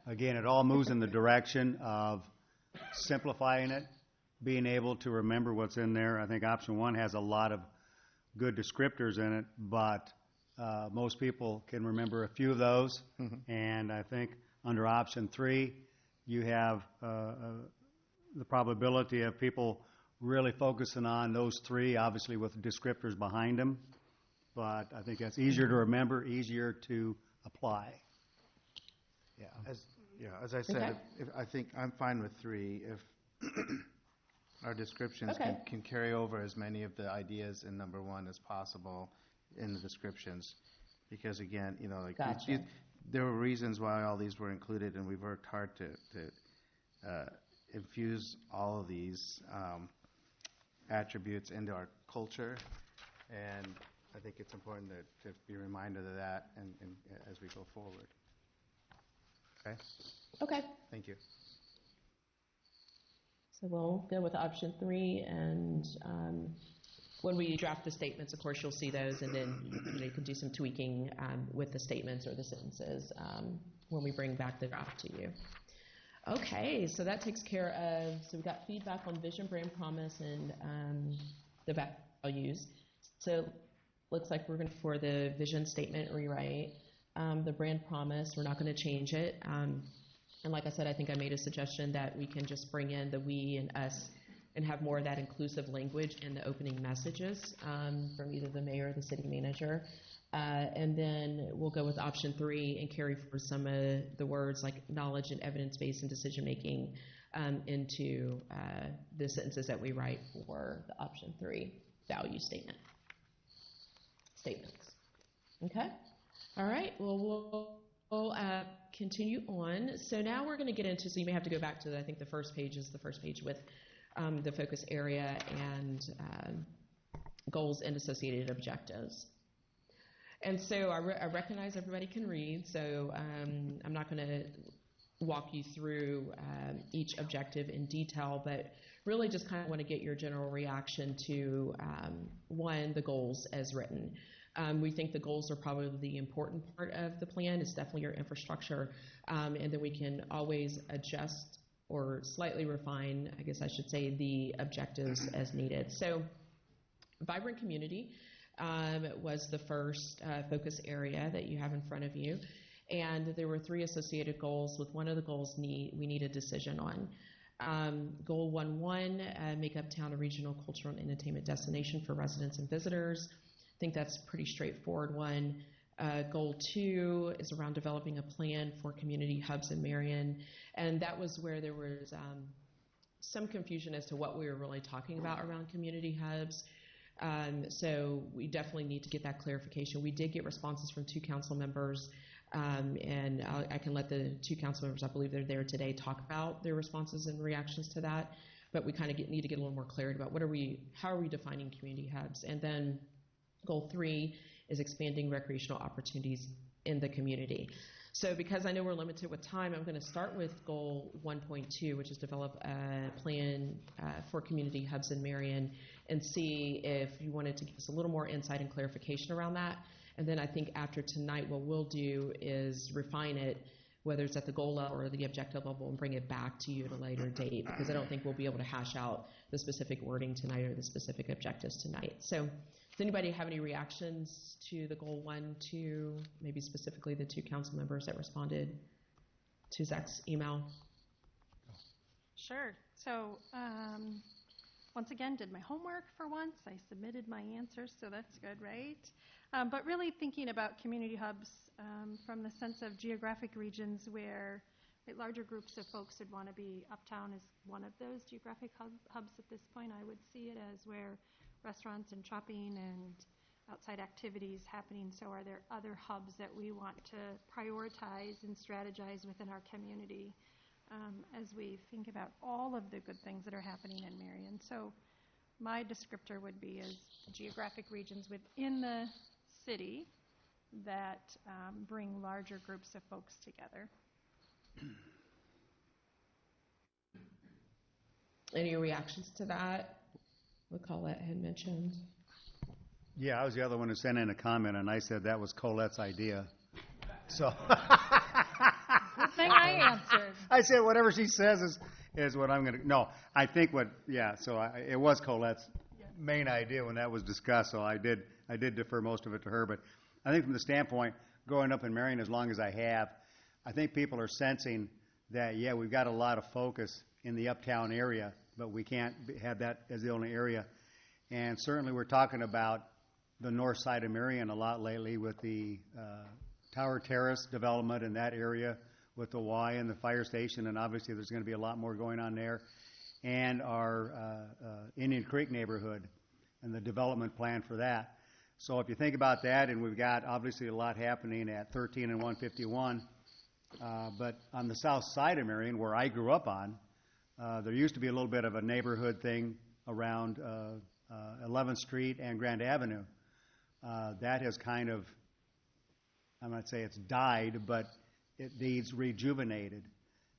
Again, it all moves in the direction of simplifying it, being able to remember what's in there. I think option 1 has a lot of good descriptors in it, but most people can remember a few of those. And I think under option 3, you have the probability of people really focusing on those 3, obviously with descriptors behind them. But I think that's easier to remember, easier to apply. As I said, I think I'm fine with 3 if our descriptions can carry over as many of the ideas in number 1 as possible in the descriptions, because again, there were reasons why all these were included, and we've worked hard to infuse all of these attributes into our culture, and I think it's important to be reminded of that and as we go forward. Okay? Okay. Thank you. So we'll go with option 3, and when we draft the statements, of course, you'll see those, and then you can do some tweaking with the statements or the sentences when we bring back the draft to you. Okay, so that takes care of, so we got feedback on vision, brand promise, and the values. So looks like we're going to, for the vision statement rewrite, the brand promise, we're not going to change it. And like I said, I think I made a suggestion that we can just bring in the we and us and have more of that inclusive language in the opening messages from either the mayor or the city manager. And then we'll go with option 3 and carry for some of the words like knowledge and evidence-based and decision-making into the sentences that we write for the option 3 value statements. Okay? All right, well, we'll continue on. So now we're going to get into, so you may have to go back to, I think the first page is the first page with the focus area and goals and associated objectives. And so I recognize everybody can read, so I'm not going to walk you through each objective in detail, but really just kind of want to get your general reaction to, one, the goals as written. We think the goals are probably the important part of the plan. It's definitely your infrastructure, and then we can always adjust or slightly refine, I guess I should say, the objectives as needed. So vibrant community was the first focus area that you have in front of you. And there were 3 associated goals. With one of the goals we need a decision on. Goal 1.1, make Uptown a regional cultural and entertainment destination for residents and visitors. I think that's a pretty straightforward one. Goal 2 is around developing a plan for community hubs in Marion. And that was where there was some confusion as to what we were really talking about around community hubs. So we definitely need to get that clarification. We did get responses from 2 council members, and I can let the 2 council members, I believe they're there today, talk about their responses and reactions to that. But we kind of need to get a little more clarity about how are we defining community hubs. And then goal 3 is expanding recreational opportunities in the community. So because I know we're limited with time, I'm going to start with goal 1.2, which is develop a plan for community hubs in Marion, and see if you wanted to give us a little more insight and clarification around that. And then I think after tonight, what we'll do is refine it, whether it's at the goal level or the objective level, and bring it back to you at a later date, because I don't think we'll be able to hash out the specific wording tonight or the specific objectives tonight. So does anybody have any reactions to the goal 1, 2, maybe specifically the 2 council members that responded to Zach's email? Sure. So once again, did my homework for once. I submitted my answers, so that's good, right? But really thinking about community hubs from the sense of geographic regions where larger groups of folks would want to be. Uptown is one of those geographic hubs at this point. I would see it as where restaurants and shopping and outside activities happening. So are there other hubs that we want to prioritize and strategize within our community as we think about all of the good things that are happening in Marion? So my descriptor would be as geographic regions within the city that bring larger groups of folks together. Any reactions to that? What Colette had mentioned. Yeah, I was the other one who sent in a comment, and I said that was Colette's idea. So Good thing I answered. I said whatever she says is what I'm going to. No, I think it was Colette's main idea when that was discussed. So I did defer most of it to her. But I think from the standpoint, growing up in Marion as long as I have, I think people are sensing that we've got a lot of focus in the Uptown area, but we can't have that as the only area. And certainly we're talking about the north side of Marion a lot lately with the Tower Terrace development in that area with the Y and the fire station, and obviously there's going to be a lot more going on there. And our Indian Creek neighborhood and the development plan for that. So if you think about that, and we've got obviously a lot happening at 13 and 151, but on the south side of Marion, where I grew up on, there used to be a little bit of a neighborhood thing around 11th Street and Grand Avenue. That has kind of, I'm not saying it's died, but it needs rejuvenated.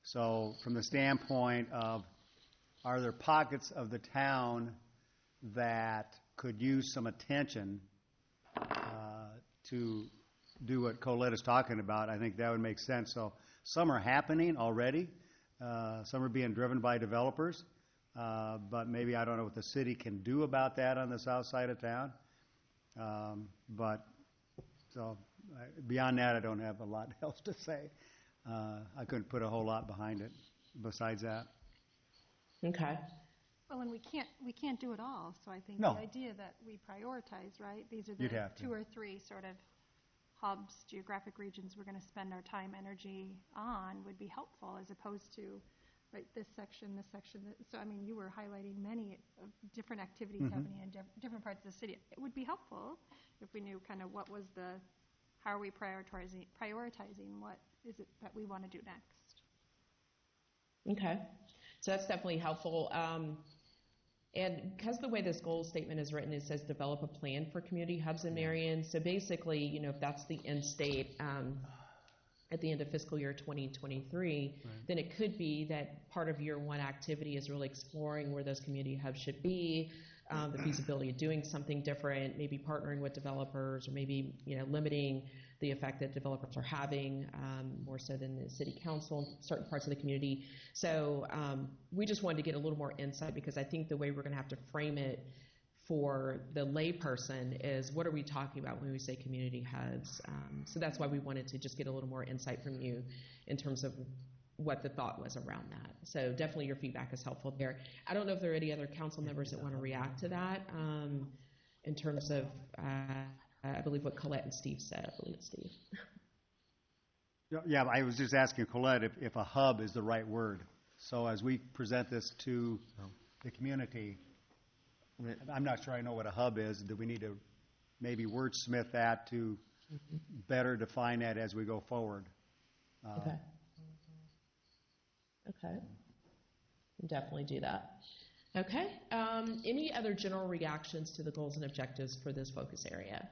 So from the standpoint of, are there pockets of the town that could use some attention to do what Colette is talking about? I think that would make sense. So some are happening already. Some are being driven by developers, but maybe I don't know what the city can do about that on the south side of town. Beyond that, I don't have a lot else to say. I couldn't put a whole lot behind it besides that. Okay. Well, and we can't do it all. So I think No. the idea that we prioritize, right? These are the You'd have to. 2 or 3 sort of hubs, geographic regions we're going to spend our time, energy on would be helpful, as opposed to, right, this section. So, I mean, you were highlighting many different activities happening in different parts of the city. It would be helpful if we knew kind of how are we prioritizing what is it that we want to do next. Okay. So that's definitely helpful. And because the way this goal statement is written, it says develop a plan for community hubs in Marion. So basically, if that's the end state at the end of fiscal year 2023, then it could be that part of year one activity is really exploring where those community hubs should be, the feasibility of doing something different, maybe partnering with developers, or maybe limiting the effect that developers are having, more so than the city council in certain parts of the community. So we just wanted to get a little more insight, because I think the way we're going to have to frame it for the layperson is, what are we talking about when we say community hubs? So that's why we wanted to just get a little more insight from you in terms of what the thought was around that. So definitely your feedback is helpful there. I don't know if there are any other council members that want to react to that in terms of, I believe what Colette and Steve said. I believe it's Steve. Yeah, I was just asking Colette if a hub is the right word. So as we present this to the community, I'm not sure I know what a hub is. Do we need to maybe wordsmith that to better define that as we go forward? Okay. Okay. We'll definitely do that. Okay. Any other general reactions to the goals and objectives for this focus area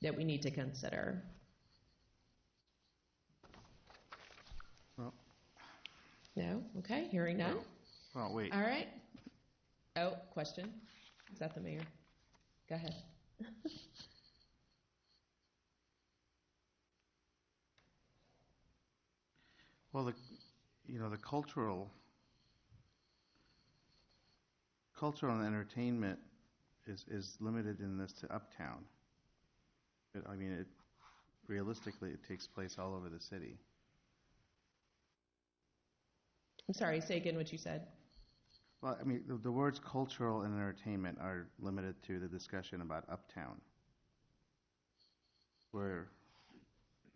that we need to consider? Well, no? Okay. Hearing none. well, wait. All right. Oh, question? Is that the mayor? Go ahead. Well, the cultural and entertainment is limited in this to Uptown. But, I mean, realistically, it takes place all over the city. I'm sorry, say again what you said. Well, I mean, the words cultural and entertainment are limited to the discussion about Uptown, where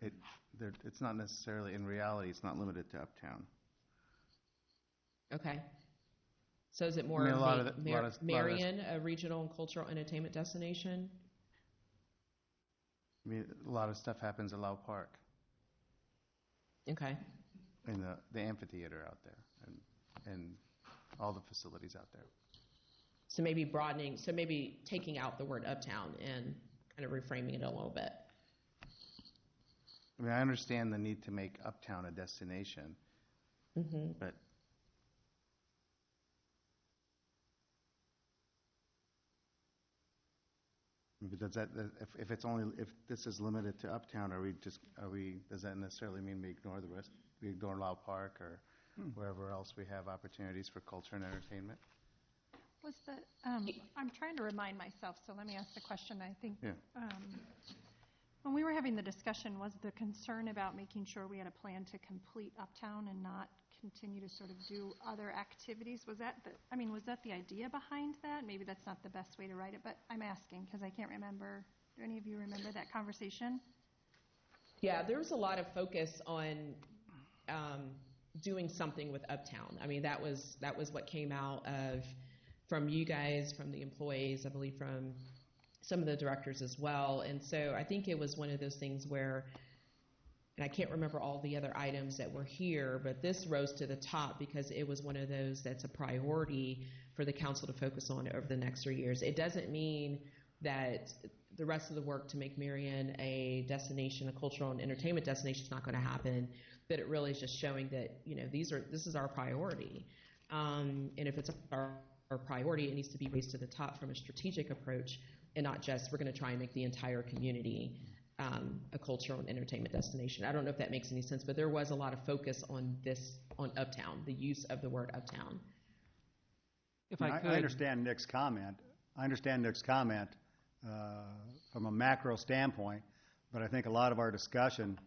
it's not necessarily, in reality, it's not limited to Uptown. Okay. So is it more Marion, a regional and cultural entertainment destination? I mean, a lot of stuff happens at Lau Park. Okay. And the amphitheater out there, and all the facilities out there. So maybe maybe taking out the word Uptown and kind of reframing it a little bit. I mean, I understand the need to make Uptown a destination, but does that, if this is limited to Uptown, does that necessarily mean we ignore the rest? We ignore Lau Park or wherever else we have opportunities for culture and entertainment? I'm trying to remind myself, so let me ask the question. I think when we were having the discussion, was the concern about making sure we had a plan to complete Uptown and not continue to sort of do other activities? Was that the idea behind that? Maybe that's not the best way to write it, but I'm asking because I can't remember. Do any of you remember that conversation? Yeah, there was a lot of focus on doing something with Uptown. I mean, that was what came out from you guys, from the employees, I believe from some of the directors as well. And so I think it was one of those things where, and I can't remember all the other items that were here, but this rose to the top because it was one of those that's a priority for the council to focus on over the next 3 years. It doesn't mean that the rest of the work to make Marion a destination, a cultural and entertainment destination, is not going to happen, but it really is just showing that, this is our priority. And if it's our priority, it needs to be raised to the top from a strategic approach, and not just we're going to try and make the entire community a cultural and entertainment destination. I don't know if that makes any sense, but there was a lot of focus on Uptown, the use of the word Uptown. If I could, I understand Nick's comment. From a macro standpoint, but I think a lot of our discussion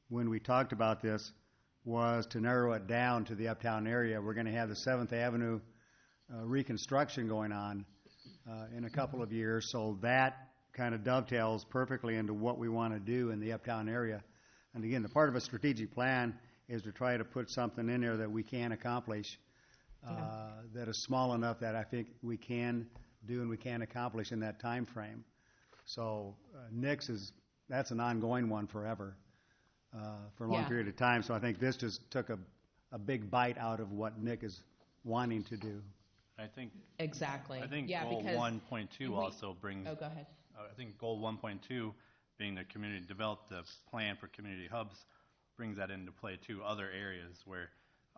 when we talked about this was to narrow it down to the Uptown area. We're going to have the 7th Avenue reconstruction going on in a couple of years, so that kind of dovetails perfectly into what we want to do in the Uptown area. And again, the part of a strategic plan is to try to put something in there that we can accomplish that is small enough that I think we can do and we can accomplish in that time frame. So that's an ongoing one forever for a long period of time. So I think this just took a a big bite out of what Nick is wanting to do. I think Exactly. Yeah, goal because 1.2 also brings. Oh, go ahead. I think goal 1.2, being the community develop the plan for community hubs, brings that into play too. Other areas where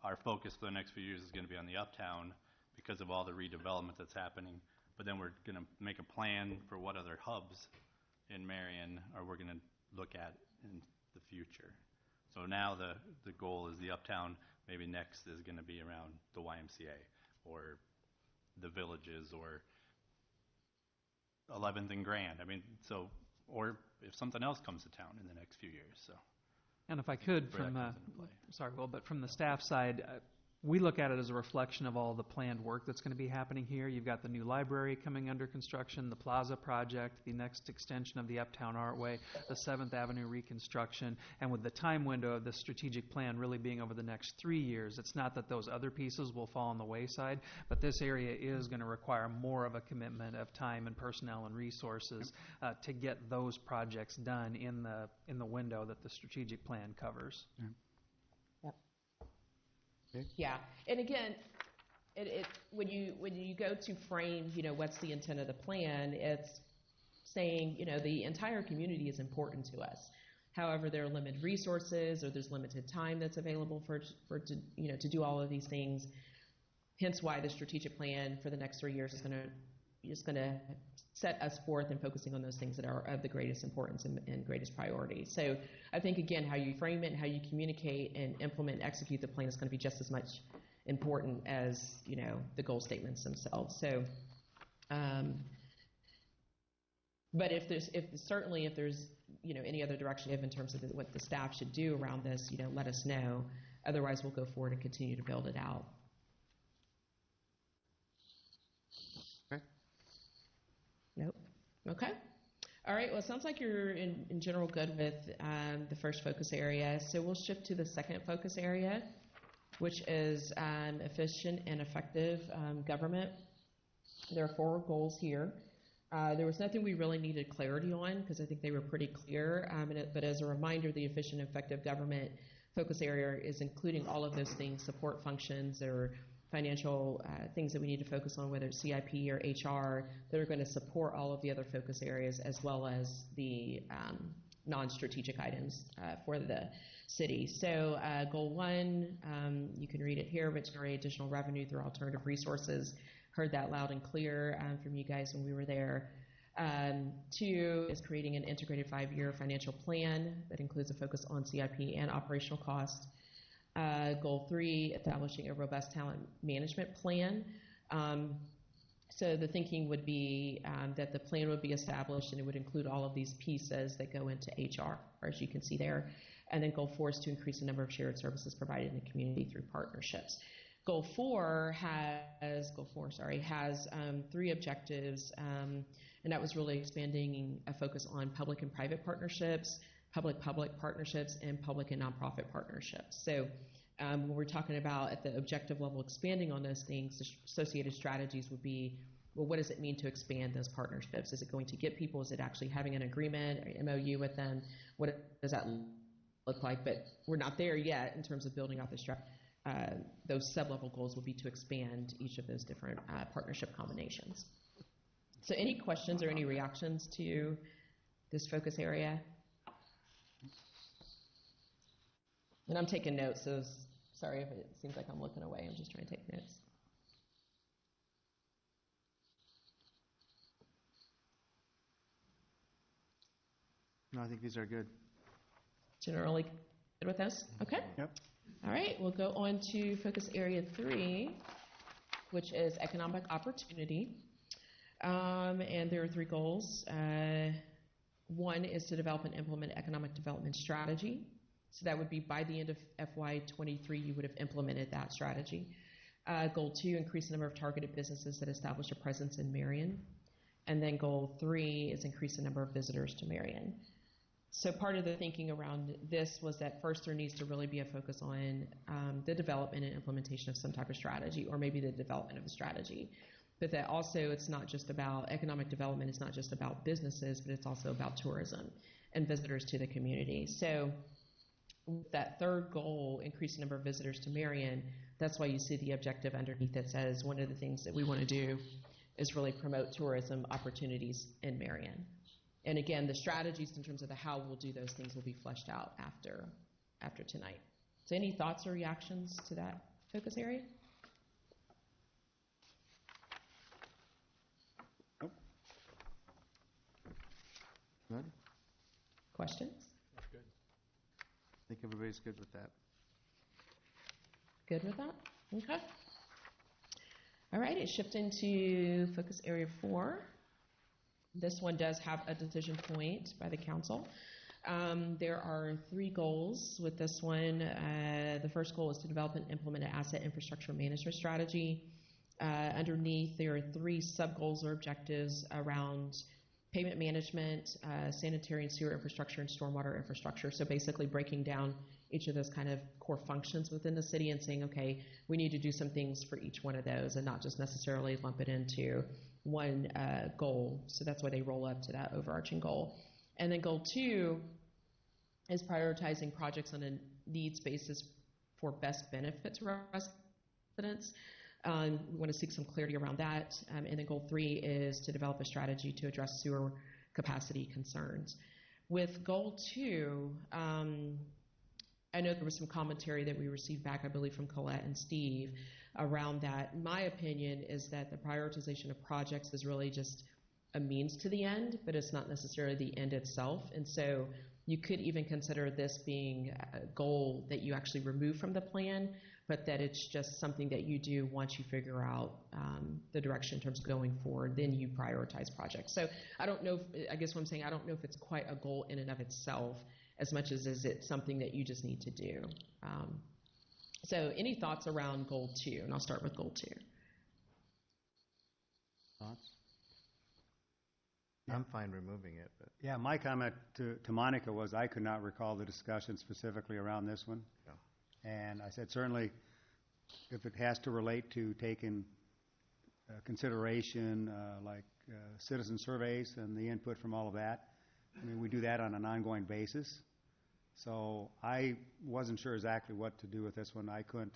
our focus for the next few years is going to be on the uptown because of all the redevelopment that's happening. But then we're going to make a plan for what other hubs in Marion are we're going to look at in the future. So now the goal is the uptown. Maybe next is going to be around the YMCA or the villages or 11th and Grand. I mean, so, or if something else comes to town in the next few years. So, And if I could, where that from comes into play. sorry, Will, but from the staff side, we look at it as a reflection of all the planned work that's going to be happening here. You've got the new library coming under construction, the Plaza project, the next extension of the Uptown Artway, the 7th Avenue reconstruction, and with the time window of the strategic plan really being over the next 3 years, it's not that those other pieces will fall on the wayside, but this area is going to require more of a commitment of time and personnel and resources to get those projects done in the window that the strategic plan covers. Yeah, and again, when you go to frame, what's the intent of the plan, it's saying, the entire community is important to us. However, there are limited resources or there's limited time that's available to do all of these things. Hence why the strategic plan for the next 3 years is going to set us forth in focusing on those things that are of the greatest importance and greatest priority. So I think, again, how you frame it and how you communicate and implement and execute the plan is going to be just as much important as, the goal statements themselves. So, but if there's any other direction you have in terms of what the staff should do around this, let us know. Otherwise, we'll go forward and continue to build it out. Nope. Okay. All right. Well, it sounds like you're in general good with the first focus area. So we'll shift to the second focus area, which is efficient and effective government. There are 4 goals here. There was nothing we really needed clarity on because I think they were pretty clear. But as a reminder, the efficient and effective government focus area is including all of those things, support functions or financial things that we need to focus on, whether it's CIP or HR, that are going to support all of the other focus areas as well as the non-strategic items for the city. So goal 1, you can read it here, but generate additional revenue through alternative resources. Heard that loud and clear from you guys when we were there. 2 is creating an integrated 5-year financial plan that includes a focus on CIP and operational cost. Goal 3, establishing a robust talent management plan. So the thinking would be that the plan would be established and it would include all of these pieces that go into HR, as you can see there. And then goal 4 is to increase the number of shared services provided in the community through partnerships. Goal 4 has 3 objectives, and that was really expanding a focus on public and private partnerships, public-public partnerships, and public and nonprofit partnerships. So when we're talking about at the objective level expanding on those things, the associated strategies would be, well, what does it mean to expand those partnerships? Is it going to get people? Is it actually having an agreement or MOU with them? What does that look like? But we're not there yet in terms of building out the strategy. Those sub-level goals will be to expand each of those different partnership combinations. So any questions or any reactions to this focus area? And I'm taking notes, so sorry if it seems like I'm looking away. I'm just trying to take notes. No, I think these are good. Generally good with those? Okay. Yep. All right, we'll go on to focus area 3, which is economic opportunity. And there are 3 goals. 1 is to develop and implement economic development strategy. So that would be by the end of FY23, you would have implemented that strategy. Goal 2, increase the number of targeted businesses that establish a presence in Marion. And then goal 3 is increase the number of visitors to Marion. So part of the thinking around this was that first there needs to really be a focus on the development and implementation of some type of strategy, or maybe the development of a strategy. But that also it's not just about economic development, it's not just about businesses, but it's also about tourism and visitors to the community. So With that third goal, increase the number of visitors to Marion, that's why you see the objective underneath that says one of the things that we want to do is really promote tourism opportunities in Marion. And again, the strategies in terms of the how we'll do those things will be fleshed out after tonight. So any thoughts or reactions to that focus area? Good? Questions? I think everybody's good with that. Good with that? Okay. All right, it's shifting to focus area 4. This one does have a decision point by the council. There are 3 goals with this one. The first goal is to develop and implement an asset infrastructure management strategy. Underneath, there are 3 sub-goals or objectives around pavement management, sanitary and sewer infrastructure, and stormwater infrastructure. So basically breaking down each of those kind of core functions within the city and saying, okay, we need to do some things for each one of those and not just necessarily lump it into one goal. So that's why they roll up to that overarching goal. And then goal 2 is prioritizing projects on a needs basis for best benefit to residents. We want to seek some clarity around that. And then goal 3 is to develop a strategy to address sewer capacity concerns. With goal 2, I know there was some commentary that we received back, I believe, from Colette and Steve around that. My opinion is that the prioritization of projects is really just a means to the end, but it's not necessarily the end itself. And so you could even consider this being a goal that you actually remove from the plan, but that it's just something that you do once you figure out the direction in terms of going forward, then you prioritize projects. So I don't know, I guess what I'm saying, I don't know if it's quite a goal in and of itself as much as is it something that you just need to do. So any thoughts around goal 2? And I'll start with goal 2. Thoughts? I'm fine removing it, but Yeah, my comment to Monica was I could not recall the discussion specifically around this one. Yeah. And I said certainly if it has to relate to taking consideration like citizen surveys and the input from all of that, I mean, we do that on an ongoing basis. So I wasn't sure exactly what to do with this one. I couldn't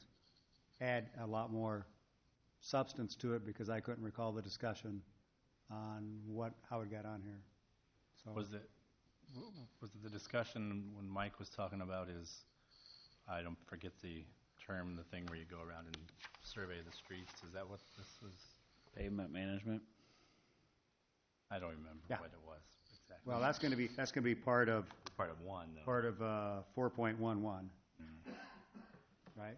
add a lot more substance to it because I couldn't recall the discussion on how it got on here. So Was it the discussion when Mike was talking about I don't forget the term, the thing where you go around and survey the streets? Is that what this was? Pavement management? I don't remember Yeah. what it was exactly. well, that's going to be part of 1, though. part of 4.11, right?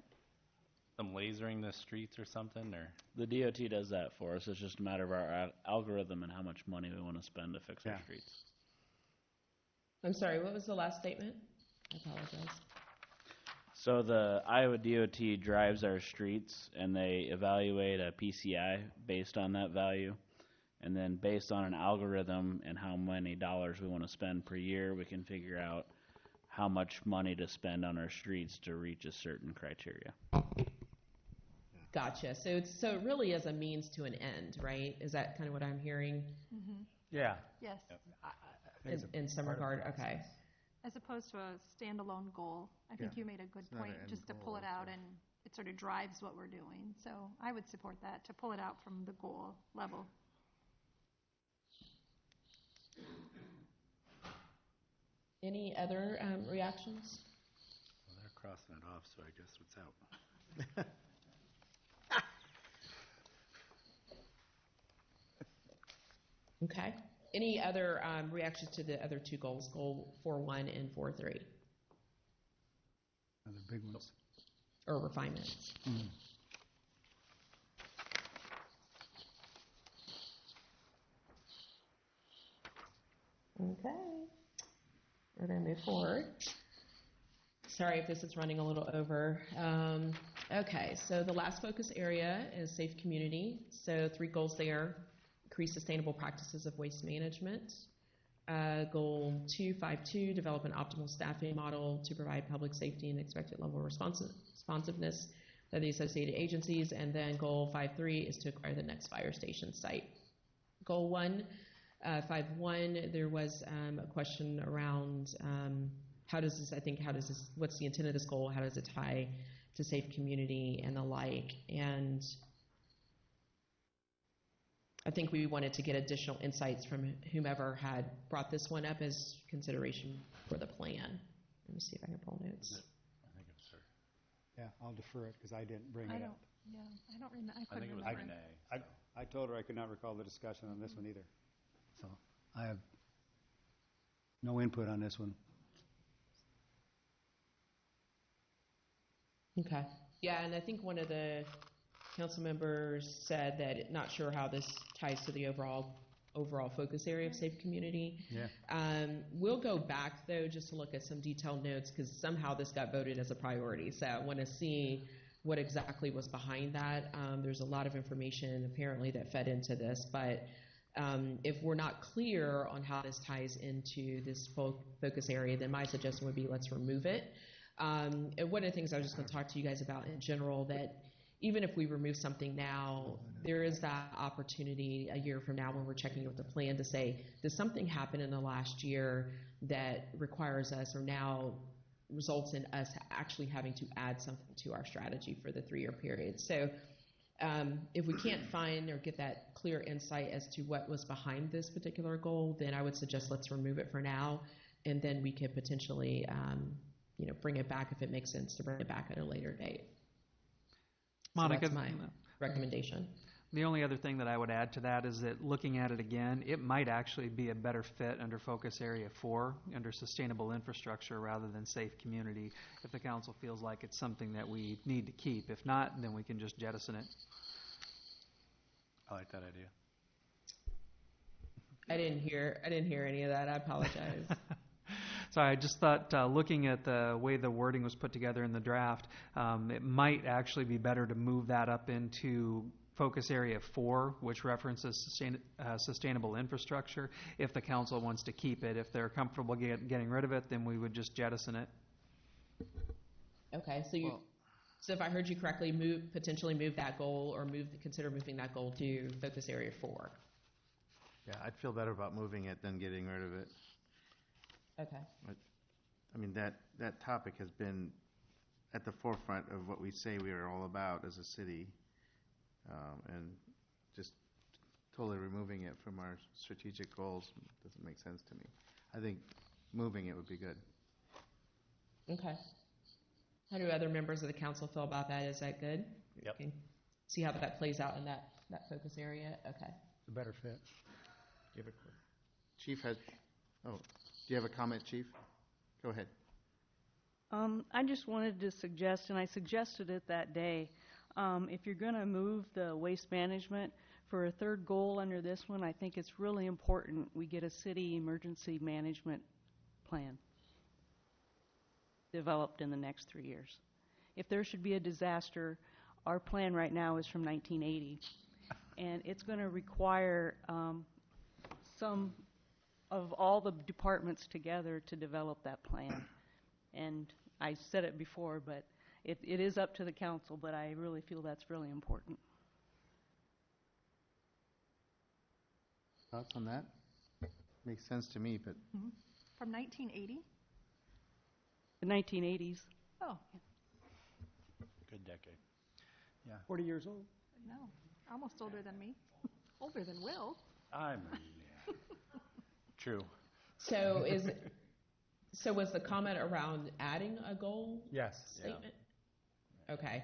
Some lasering the streets or something, or? The DOT does that for us. It's just a matter of our algorithm and how much money we want to spend to fix our Yeah. streets. I'm sorry, what was the last statement? I apologize. So the Iowa DOT drives our streets, and they evaluate a PCI based on that value. And then based on an algorithm and how many dollars we want to spend per year, we can figure out how much money to spend on our streets to reach a certain criteria. Gotcha. So it really is a means to an end, right? Is that kind of what I'm hearing Yeah. Yes, in some regard? Okay. as opposed to a standalone goal. I think Yeah. you made a good It's not point, an end just to goal, pull it it's out a- and it sort of drives what we're doing. So I would support that, to pull it out from the goal level. Any other reactions? Well, they're crossing it off, so I guess it's out. Okay. Any other reactions to the other 2 goals, goal 4.1 and 4.3, Other big ones. or refinements? Okay. We're going to move forward. Sorry if this is running a little over. Okay, so the last focus area is safe community. So 3 goals there: increase sustainable practices of waste management. Goal 2.5.2, develop an optimal staffing model to provide public safety and expected level of responsiveness of the associated agencies. And then goal 5.3 is to acquire the next fire station site. Goal 1, 5.1, there was a question around how does this, what's the intent of this goal? How does it tie to safe community and the like? And I think we wanted to get additional insights from whomever had brought this one up as consideration for the plan. Let me see if I can pull notes. I think it's her. Yeah, I'll defer it because I didn't bring it up. Yeah, I don't remember. I think it was Renee. I told her I could not recall the discussion on this one either. So I have no input on this one. Okay. Yeah, and I think one of the council members said that not sure how this ties to the overall focus area of safe community. Yeah. We'll go back though just to look at some detailed notes because somehow this got voted as a priority. So I want to see what exactly was behind that. There's a lot of information apparently that fed into this, but if we're not clear on how this ties into this focus area, then my suggestion would be let's remove it. And one of the things I was just going to talk to you guys about in general, that even if we remove something now, there is that opportunity a year from now when we're checking with the plan to say, does something happen in the last year that requires us or now results in us actually having to add something to our strategy for the 3-year period. So if we can't find or get that clear insight as to what was behind this particular goal, then I would suggest let's remove it for now, and then we could potentially bring it back if it makes sense to bring it back at a later date. Monica, so that's my recommendation. The only other thing that I would add to that is that looking at it again, it might actually be a better fit under Focus Area 4, under sustainable infrastructure rather than safe community, if the council feels like it's something that we need to keep. If not, then we can just jettison it. I like that idea. I didn't hear any of that. I apologize. So I just thought, looking at the way the wording was put together in the draft, it might actually be better to move that up into Focus Area 4, which references sustainable infrastructure, if the council wants to keep it. If they're comfortable getting rid of it, then we would just jettison it. Okay, so if I heard you correctly, potentially move that goal or consider moving that goal to Focus Area 4. Yeah, I'd feel better about moving it than getting rid of it. Okay. I mean, that topic has been at the forefront of what we say we are all about as a city, and just totally removing it from our strategic goals doesn't make sense to me. I think moving it would be good. Okay. How do other members of the council feel about that? Is that good? Yep. Okay. See how that plays out in that focus area? Okay. It's a better fit. Chief has, do you have a comment, Chief? Go ahead. I just wanted to suggest, and I suggested it that day, if you're going to move the waste management for a third goal under this one, I think it's really important we get a city emergency management plan developed in the next 3 years. If there should be a disaster, our plan right now is from 1980, and it's going to require some of all the departments together to develop that plan. And I said it before, but it is up to the council, but I really feel that's really important. Thoughts on that? Makes sense to me, but... Mm-hmm. From 1980? The 1980s. Oh. Good decade. Yeah. 40 years old. No, almost older than me. Older than Will. Yeah. True. So was the comment around adding a goal? Yes. Statement? Yeah. Okay.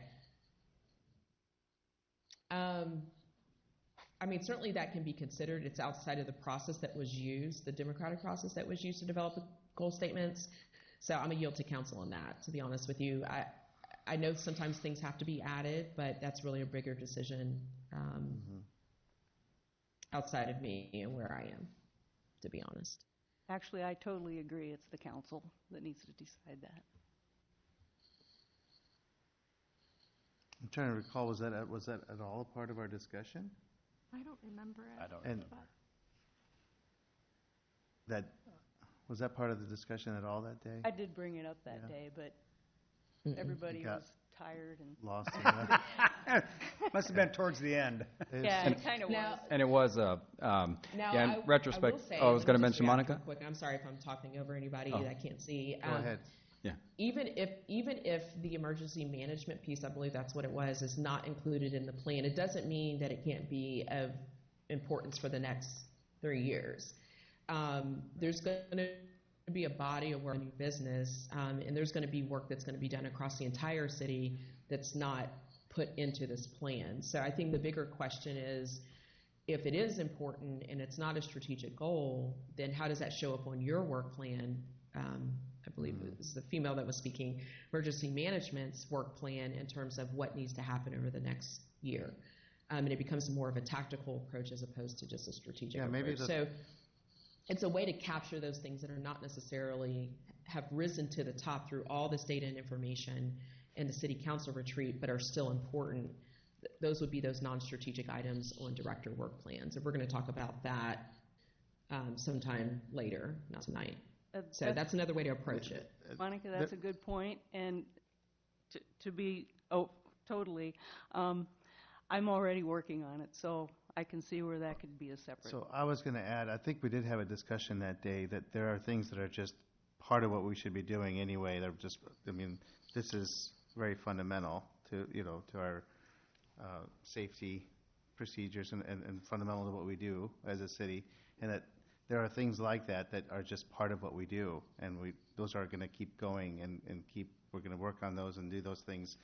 I mean, certainly that can be considered. It's outside of the process that was used, the democratic process that was used to develop the goal statements. So I'm going to yield to council on that, to be honest with you. I know sometimes things have to be added, but that's really a bigger decision outside of me and where I am, to be honest. Actually, I totally agree. It's the council that needs to decide that. I'm trying to recall, was that at all a part of our discussion? I don't remember it. I don't remember. Was that part of the discussion at all that day? I did bring it up that day, but Everybody Got was tired and. lost in that. Must have been towards the end. Yeah, it kind of was. And it was, Now, yeah, in I retrospect, will say, oh, I was let going me to just mention react Monica? real quick. I'm sorry if I'm talking over anybody Oh. that I can't see. Go ahead. Even if the emergency management piece, I believe that's what it was, is not included in the plan, it doesn't mean that it can't be of importance for the next 3 years. There's going to be a body of work in business, and there's going to be work that's going to be done across the entire city that's not put into this plan. So I think the bigger question is, if it is important and it's not a strategic goal, then how does that show up on your work plan? I believe it was the female that was speaking, emergency management's work plan in terms of what needs to happen over the next year. And it becomes more of a tactical approach as opposed to just a strategic approach. So it's a way to capture those things that are not necessarily have risen to the top through all this data and information in the city council retreat, but are still important. Those would be those non-strategic items on director work plans. And we're going to talk about that sometime later, not tonight. So that's another way to approach it. Monica, that's a good point. And to be, totally, I'm already working on it, so I can see where that could be a separate. So I was going to add, I think we did have a discussion that day that there are things that are just part of what we should be doing anyway. They're just, I mean, this is very fundamental to, to our safety procedures and fundamental to what we do as a city, and that there are things like that that are just part of what we do, and those are going to keep going and we're going to work on those and do those things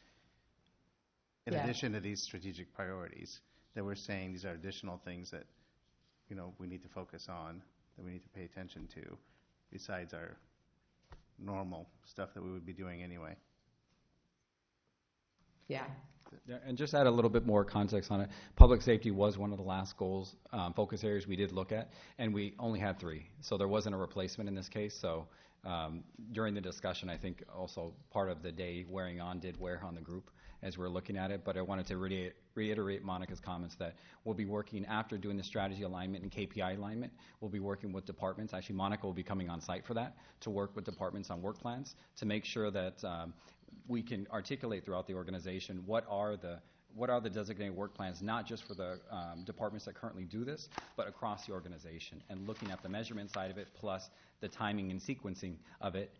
in addition to these strategic priorities that we're saying these are additional things that, we need to focus on, that we need to pay attention to, besides our normal stuff that we would be doing anyway. Yeah. Yeah, and just add a little bit more context on it. Public safety was one of the last goals, focus areas we did look at, and we only had 3. So there wasn't a replacement in this case. So during the discussion, I think also part of the day wearing on did wear on the group as we're looking at it. But I wanted to reiterate Monica's comments that we'll be working after doing the strategy alignment and KPI alignment. We'll be working with departments. Actually, Monica will be coming on site for that to work with departments on work plans to make sure that we can articulate throughout the organization what are the designated work plans, not just for the departments that currently do this, but across the organization, and looking at the measurement side of it, plus the timing and sequencing of it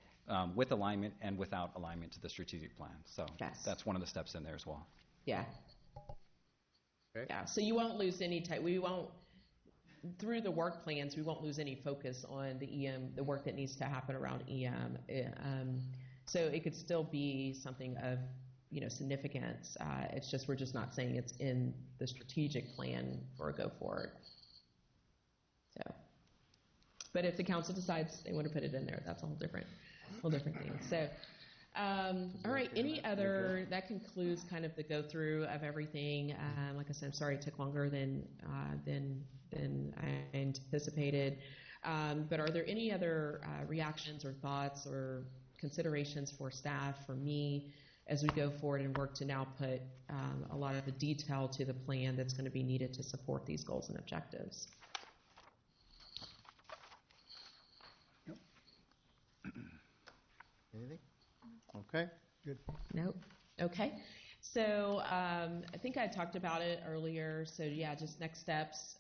with alignment and without alignment to the strategic plan. So that's one of the steps in there as well. Yeah. Okay. Yeah. So you won't lose any time. We won't, through the work plans, we won't lose any focus on the EM, the work that needs to happen around EM. So it could still be something of, significance. It's just, we're just not saying it's in the strategic plan for a go forward. So, but if the council decides they want to put it in there, that's a whole different thing. So, all right, any other, that concludes kind of the go through of everything. Like I said, I'm sorry it took longer than I anticipated. But are there any other reactions or thoughts or considerations for staff, for me, as we go forward and work to now put a lot of the detail to the plan that's going to be needed to support these goals and objectives? Anything? Okay. Good. Nope. Okay. So I think I talked about it earlier. So yeah, just next steps.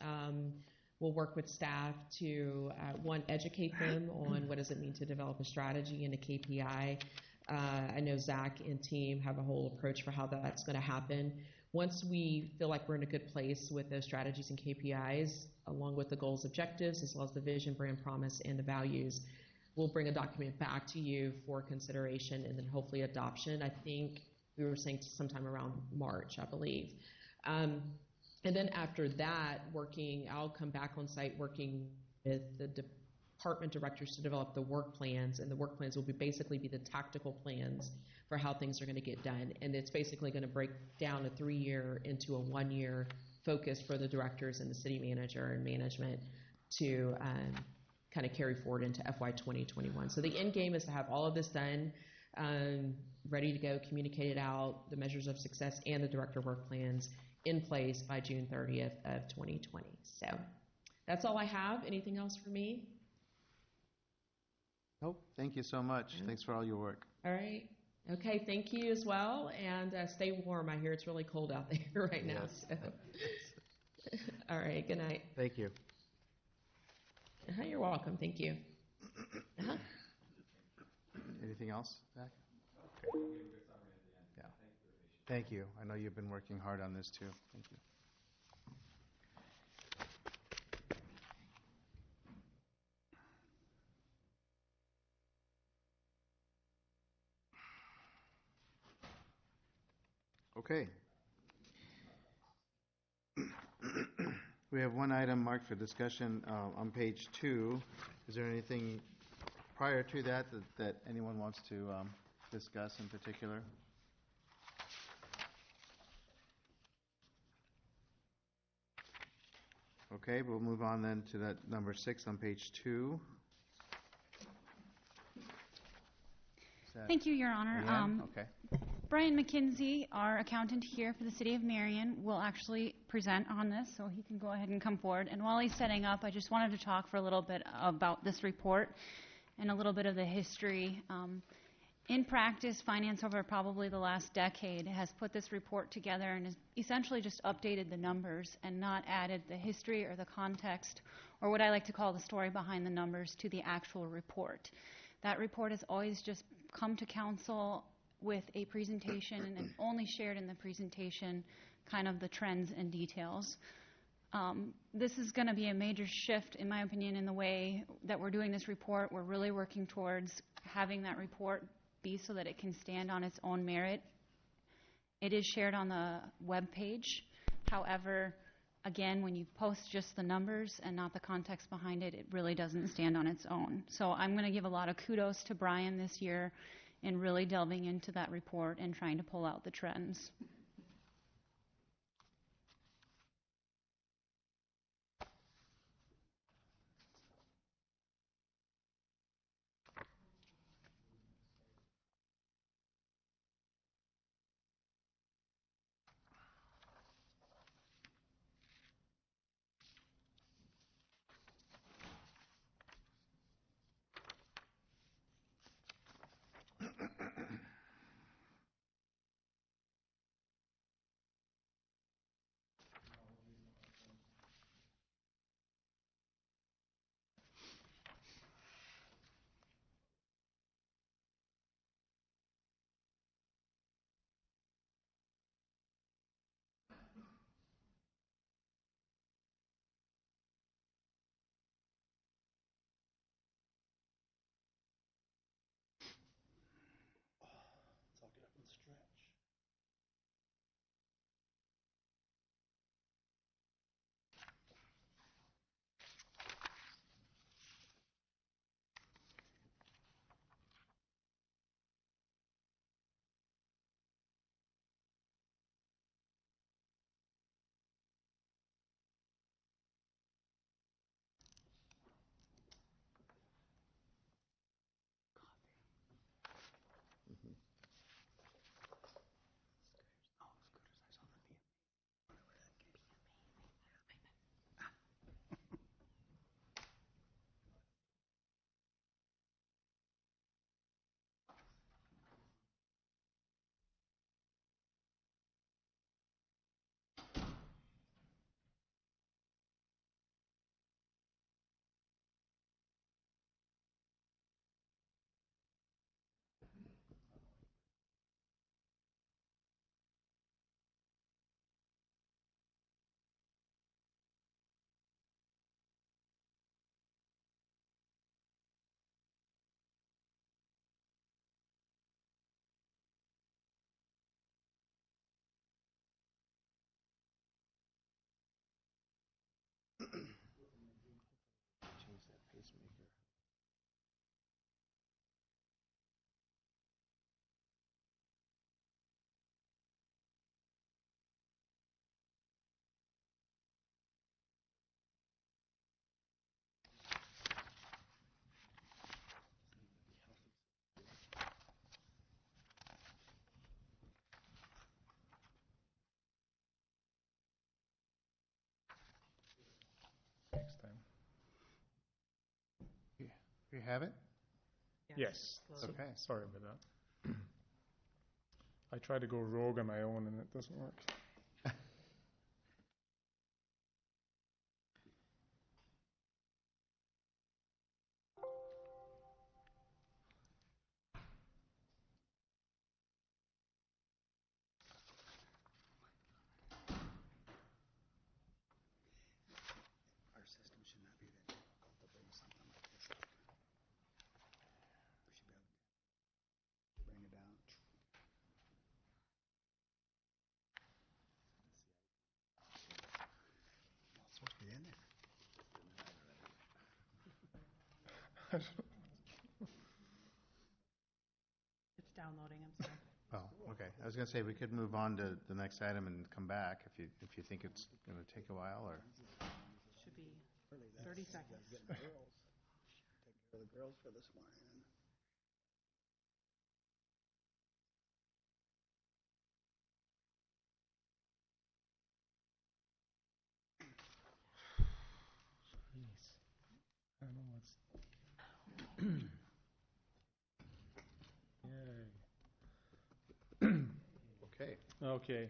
We'll work with staff to, one, educate them on what does it mean to develop a strategy and a KPI. I know Zach and team have a whole approach for how that's going to happen. Once we feel like we're in a good place with those strategies and KPIs, along with the goals, objectives, as well as the vision, brand promise, and the values, we'll bring a document back to you for consideration and then hopefully adoption. I think we were saying sometime around March, I believe. And then after that, I'll come back on site working with the department directors to develop the work plans, and the work plans will basically be the tactical plans for how things are going to get done. And it's basically going to break down a 3-year into a 1-year focus for the directors and the city manager and management to kind of carry forward into FY 2021. So the end game is to have all of this done, ready to go, communicated out, the measures of success and the director work plans in place by June 30th of 2020. So that's all I have. Anything else for me? Nope. Thank you so much. Thanks for all your work. All right. Okay, thank you as well, and stay warm. I hear it's really cold out there right now. So. All right, good night. Thank you. You're welcome. Thank you. Anything else, Zach? Okay. Yeah. Thank you. I know you've been working hard on this too. Thank you. Okay. We have one item marked for discussion on page 2. Is there anything prior to that anyone wants to discuss in particular? Okay, we'll move on then to that number 6 on page 2. Thank you, Your Honor. Okay. Brian McKinsey, our accountant here for the City of Marion, will actually present on this, so he can go ahead and come forward. And while he's setting up, I just wanted to talk for a little bit about this report and a little bit of the history. In practice, finance over probably the last decade has put this report together and has essentially just updated the numbers and not added the history or the context, or what I like to call the story behind the numbers, to the actual report. That report has always just come to council with a presentation and only shared in the presentation kind of the trends and details. This is going to be a major shift, in my opinion, in the way that we're doing this report. We're really working towards having that report be so that it can stand on its own merit. It is shared on the web page. However, again, when you post just the numbers and not the context behind it, it really doesn't stand on its own. So I'm going to give a lot of kudos to Brian this year in really delving into that report and trying to pull out the trends. Change that pacemaker. Next time. You have it? Yes. Okay. Sorry about that. I try to go rogue on my own and it doesn't work. Our system should not be that difficult to bring something like this up. We should be able to bring it down. Well, it's supposed to be in there. It's downloading, I'm sorry. Oh, okay. I was going to say we could move on to the next item and come back if you think it's going to take a while, or. Should be 30 seconds. Take care of the girls for this morning. I don't know what's. Yay. Okay. Okay.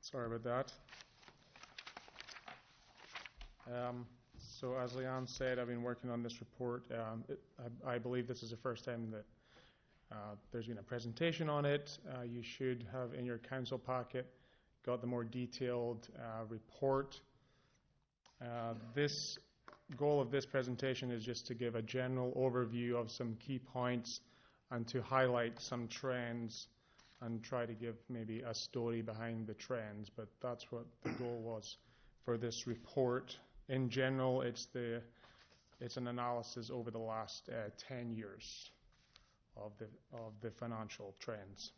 Sorry about that. So as Leon said, I've been working on this report. I believe this is the first time that there's been a presentation on it. You should have in your council packet got the more detailed report. This goal of this presentation is just to give a general overview of some key points and to highlight some trends and try to give maybe a story behind the trends, but that's what the goal was for this report. In general, it's an analysis over the last 10 years of the financial trends.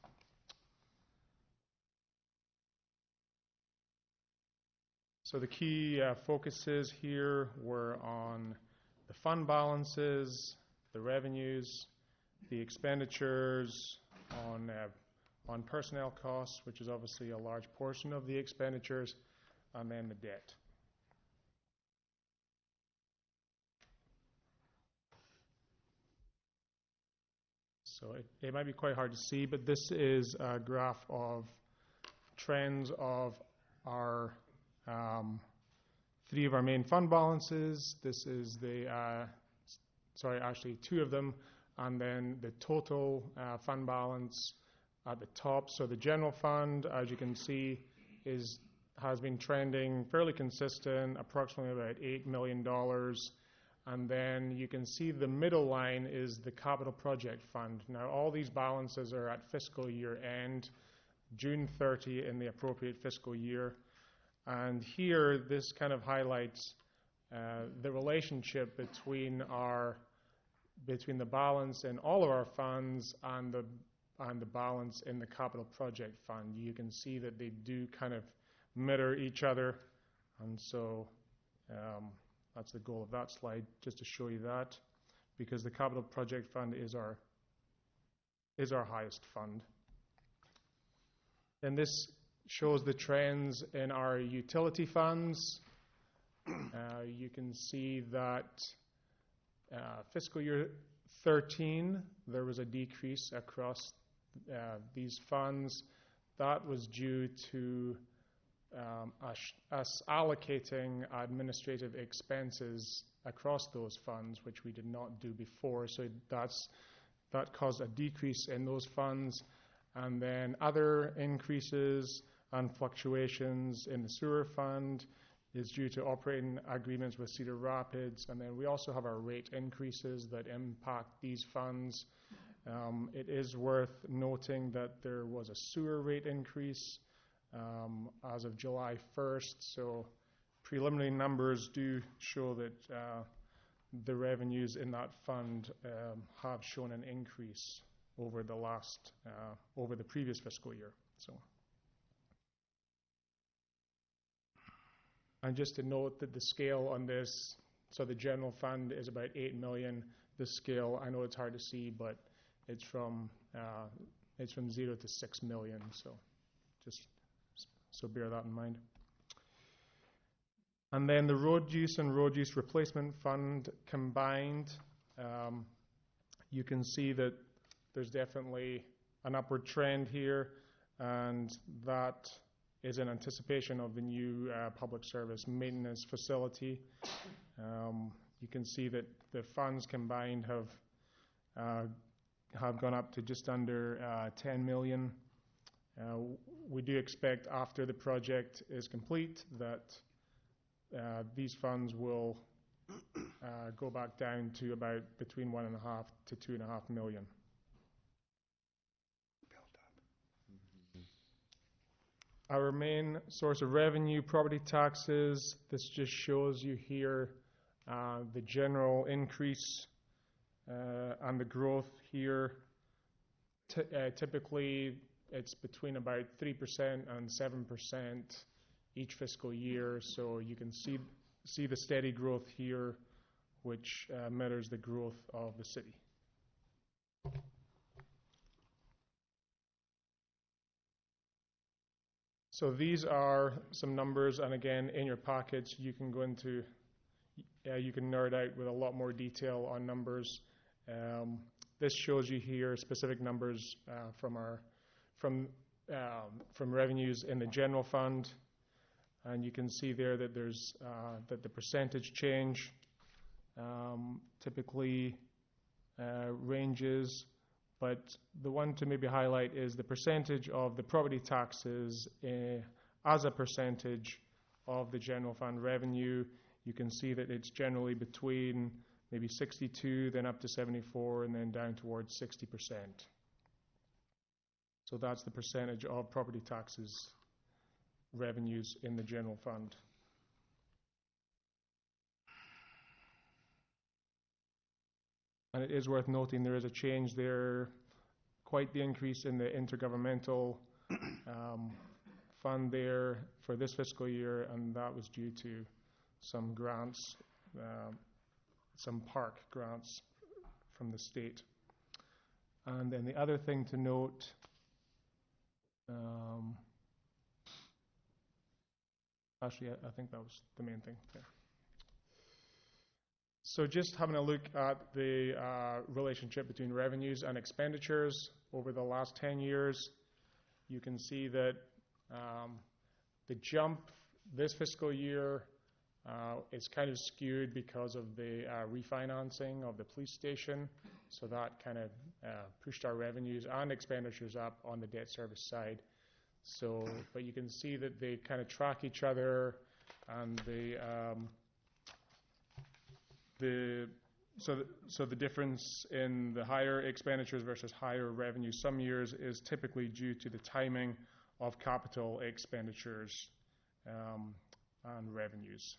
So the key focuses here were on the fund balances, the revenues, the expenditures, on personnel costs, which is obviously a large portion of the expenditures, and then the debt. So it might be quite hard to see, but this is a graph of trends of our three of our main fund balances. This is actually two of them, and then the total fund balance at the top. So the general fund, as you can see, has been trending fairly consistent, approximately about $8 million. And then you can see the middle line is the capital project fund. Now, all these balances are at fiscal year end, June 30 in the appropriate fiscal year. And here, this kind of highlights the relationship between the balance in all of our funds and the balance in the capital project fund. You can see that they do kind of mirror each other, and so that's the goal of that slide, just to show you that, because the capital project fund is our highest fund. And this shows the trends in our utility funds. You can see that fiscal year 13, there was a decrease across these funds. That was due to us allocating administrative expenses across those funds, which we did not do before. So that caused a decrease in those funds. And then other increases and fluctuations in the sewer fund is due to operating agreements with Cedar Rapids. And then we also have our rate increases that impact these funds. It is worth noting that there was a sewer rate increase as of July 1st. So preliminary numbers do show that the revenues in that fund have shown an increase over the previous fiscal year. So. And just to note that the scale on this, so the general fund is about $8 million. The scale, I know it's hard to see, but it's from 0 to 6 million. So bear that in mind. And then the road use and road use replacement fund combined, you can see that there's definitely an upward trend here. and that is in anticipation of the new public service maintenance facility. You can see that the funds combined have gone up to just under 10 million. We do expect after the project is complete that these funds will go back down to about between 1.5 to 2.5 million. Our main source of revenue, property taxes. This just shows you here the general increase and the growth here. Typically, it's between about 3% and 7% each fiscal year. So you can see the steady growth here, which mirrors the growth of the city. So these are some numbers, and again, in your packets, you can go into, you can nerd out with a lot more detail on numbers. This shows you here specific numbers from revenues in the general fund, and you can see there that there's that the percentage change typically ranges. But the one to maybe highlight is the percentage of the property taxes as a percentage of the general fund revenue. You can see that it's generally between maybe 62, then up to 74, and then down towards 60%. So that's the percentage of property taxes revenues in the general fund. And it is worth noting there is a change there, quite the increase in the intergovernmental fund there for this fiscal year, and that was due to some grants, some park grants from the state. And then the other thing to note, actually I think that was the main thing there. So just having a look at the relationship between revenues and expenditures over the last 10 years, you can see that the jump this fiscal year is kind of skewed because of the refinancing of the police station. So that kind of pushed our revenues and expenditures up on the debt service side. So, but you can see that they kind of track each other, and so the difference in the higher expenditures versus higher revenue some years is typically due to the timing of capital expenditures and revenues.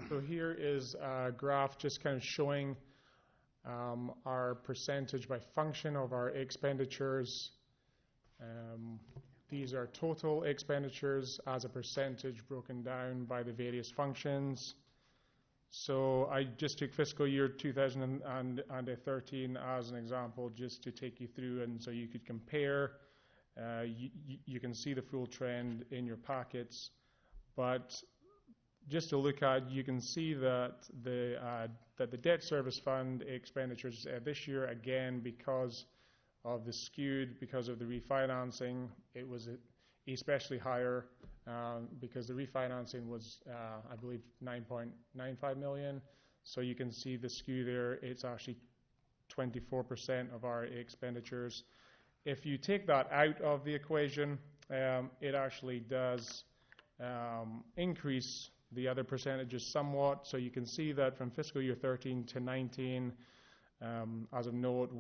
So here is a graph just kind of showing our percentage by function of our expenditures. These are total expenditures as a percentage broken down by the various functions. So I just took fiscal year 2013 as an example, just to take you through, and so you could compare. You can see the full trend in your packets, but just to look at, you can see that the debt service fund expenditures this year, again, because of the skewed, because of the refinancing, it was especially higher because the refinancing was, I believe, 9.95 million. So you can see the skew there. It's actually 24% of our expenditures. If you take that out of the equation, it actually does increase the other percentages somewhat. So you can see that from fiscal year 13 to 19, as of note,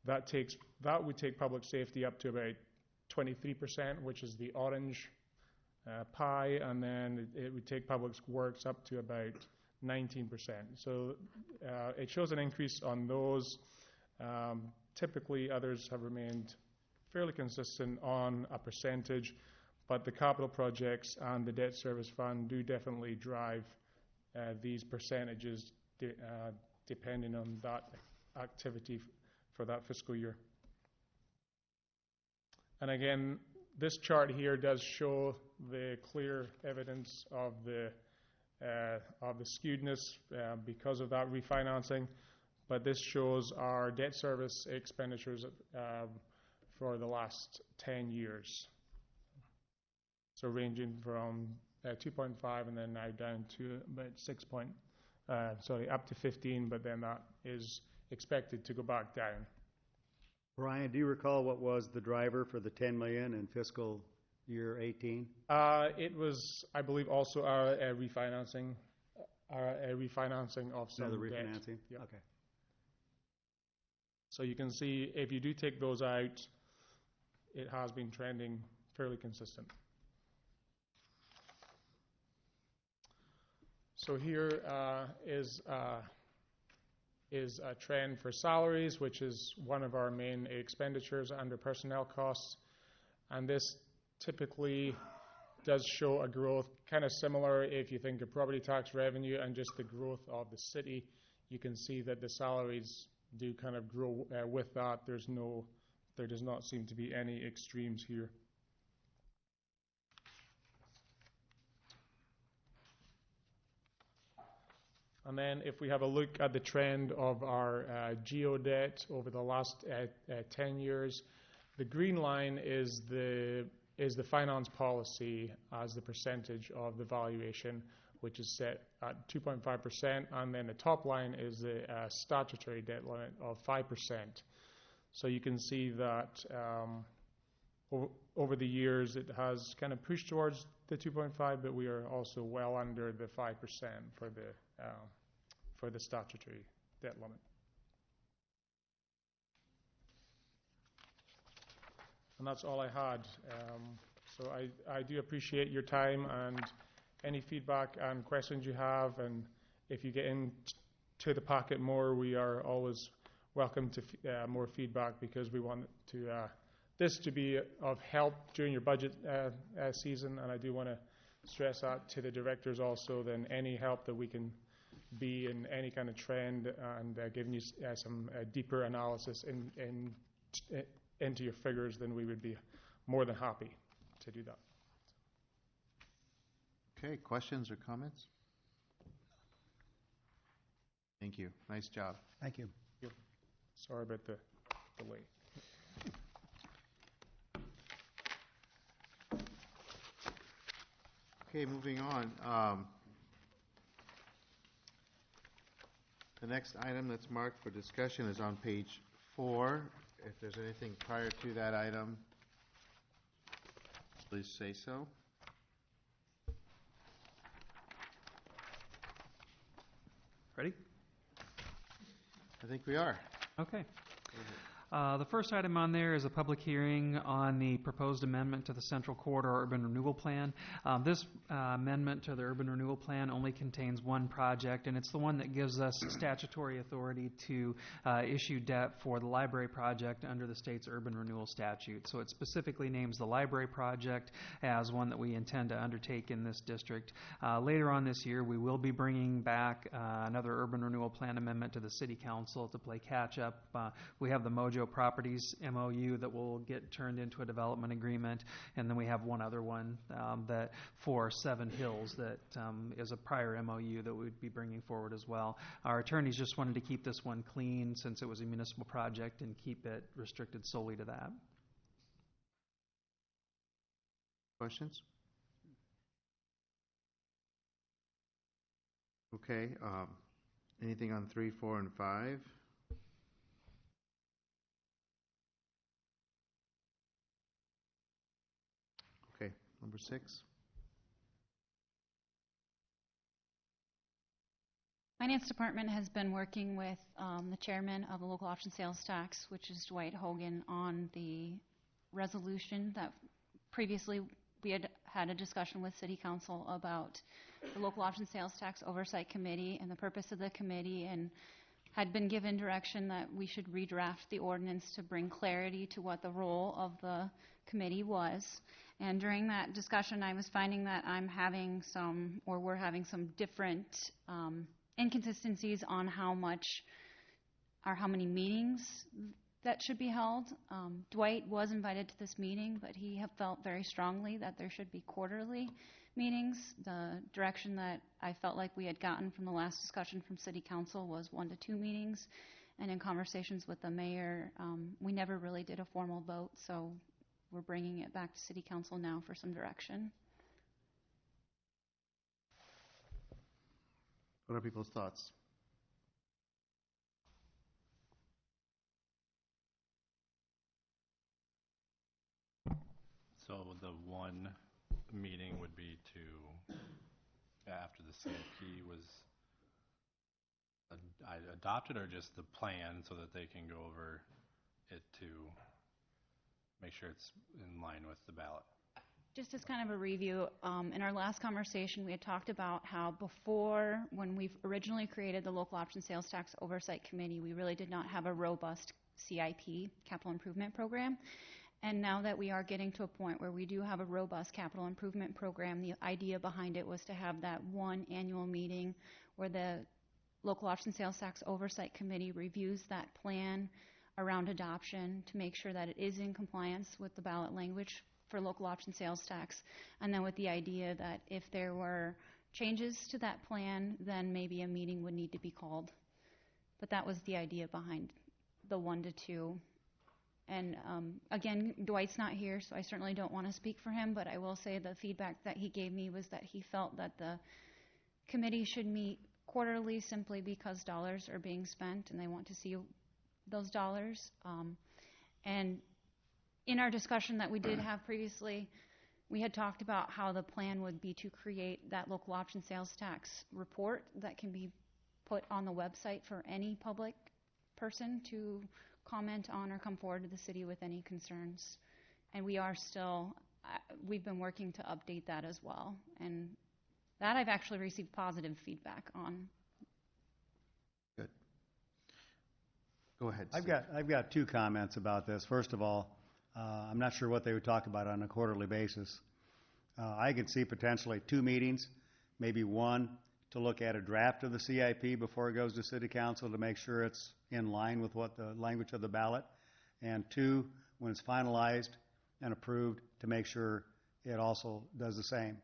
that would take public safety up to about 23%, which is the orange pie, and then it would take public works up to about 19%. So it shows an increase on those. Typically, others have remained fairly consistent on a percentage, but the capital projects and the debt service fund do definitely drive these percentages depending on that activity for that fiscal year. And again, this chart here does show the clear evidence of the of the skewedness because of that refinancing, but this shows our debt service expenditures for the last 10 years. So ranging from 2.5 and then now down to about up to 15, but then that is expected to go back down. Brian, do you recall what was the driver for the 10 million in fiscal year 18? It was, I believe, also a refinancing of some Another debt. refinancing? Yeah. Okay. So you can see if you do take those out, it has been trending fairly consistent. So here is a trend for salaries, which is one of our main expenditures under personnel costs. And this typically does show a growth kind of similar if you think of property tax revenue and just the growth of the city. You can see that the salaries do kind of grow with that. There does not seem to be any extremes here. And then if we have a look at the trend of our geo debt over the last 10 years, the green line is the finance policy as the percentage of the valuation, which is set at 2.5%, and then the top line is the statutory debt limit of 5%. So you can see that over the years it has kind of pushed towards the 2.5, but we are also well under the 5% for the statutory debt limit. And that's all I had. So I do appreciate your time and any feedback and questions you have. And if you get into the packet more, we are always welcome to more feedback, because we want this to be of help during your budget season. And I do want to stress that to the directors also, then any help that we can be in any kind of trend and giving you some deeper analysis into your figures, then we would be more than happy to do that. Okay, questions or comments? Thank you. Nice job. Thank you. Sorry about the delay. Okay, moving on. The next item that's marked for discussion is on page 4. If there's anything prior to that item, please say so. Ready? I think we are. Okay. The first item on there is a public hearing on the proposed amendment to the Central Corridor Urban Renewal Plan. This amendment to the Urban Renewal Plan only contains one project, and it's the one that gives us statutory authority to issue debt for the library project under the state's urban renewal statute. So it specifically names the library project as one that we intend to undertake in this district. Later on this year, we will be bringing back another urban renewal plan amendment to the City Council to play catch up. We have the Mojo Properties MOU that will get turned into a development agreement, and then we have one other one that for Seven Hills that is a prior MOU that we would be bringing forward as well. Our attorneys just wanted to keep this one clean since it was a municipal project and keep it restricted solely to that. Questions? Okay. Anything on 3, 4, and 5? Okay, number 6. Finance Department has been working with the chairman of the local option sales tax, which is Dwight Hogan, on the resolution that previously we had a discussion with City Council about the local option sales tax oversight committee and the purpose of the committee, and had been given direction that we should redraft the ordinance to bring clarity to what the role of the committee was. And during that discussion, I was finding that we're having some different inconsistencies on how many meetings that should be held. Dwight was invited to this meeting, but he felt very strongly that there should be quarterly meetings. The direction that I felt like we had gotten from the last discussion from City Council was 1 to 2 meetings. And in conversations with the mayor, we never really did a formal vote, so we're bringing it back to City Council now for some direction. What are people's thoughts? So the one meeting would be to, after the CIP was adopted, or just the plan so that they can go over it to make sure it's in line with the ballot? Just as kind of a review, in our last conversation, we had talked about how before, when we originally created the Local Option Sales Tax Oversight Committee, we really did not have a robust CIP, Capital Improvement Program. And now that we are getting to a point where we do have a robust capital improvement program, the idea behind it was to have that one annual meeting where the Local Option Sales Tax Oversight Committee reviews that plan around adoption to make sure that it is in compliance with the ballot language for local option sales tax, and then with the idea that if there were changes to that plan, then maybe a meeting would need to be called. But that was the idea behind the 1 to 2. And again, Dwight's not here, so I certainly don't want to speak for him, but I will say the feedback that he gave me was that he felt that the committee should meet quarterly simply because dollars are being spent and they want to see those dollars. And in our discussion that we did have previously, we had talked about how the plan would be to create that local option sales tax report that can be put on the website for any public person to comment on or come forward to the city with any concerns. And we are still, we've been working to update that as well. And that I've actually received positive feedback on. Good. Go ahead. I've got 2 comments about this. First of all, I'm not sure what they would talk about on a quarterly basis. I could see potentially 2 meetings, maybe one to look at a draft of the CIP before it goes to City Council to make sure it's in line with what the language of the ballot, and 2, when it's finalized and approved, to make sure it also does the same.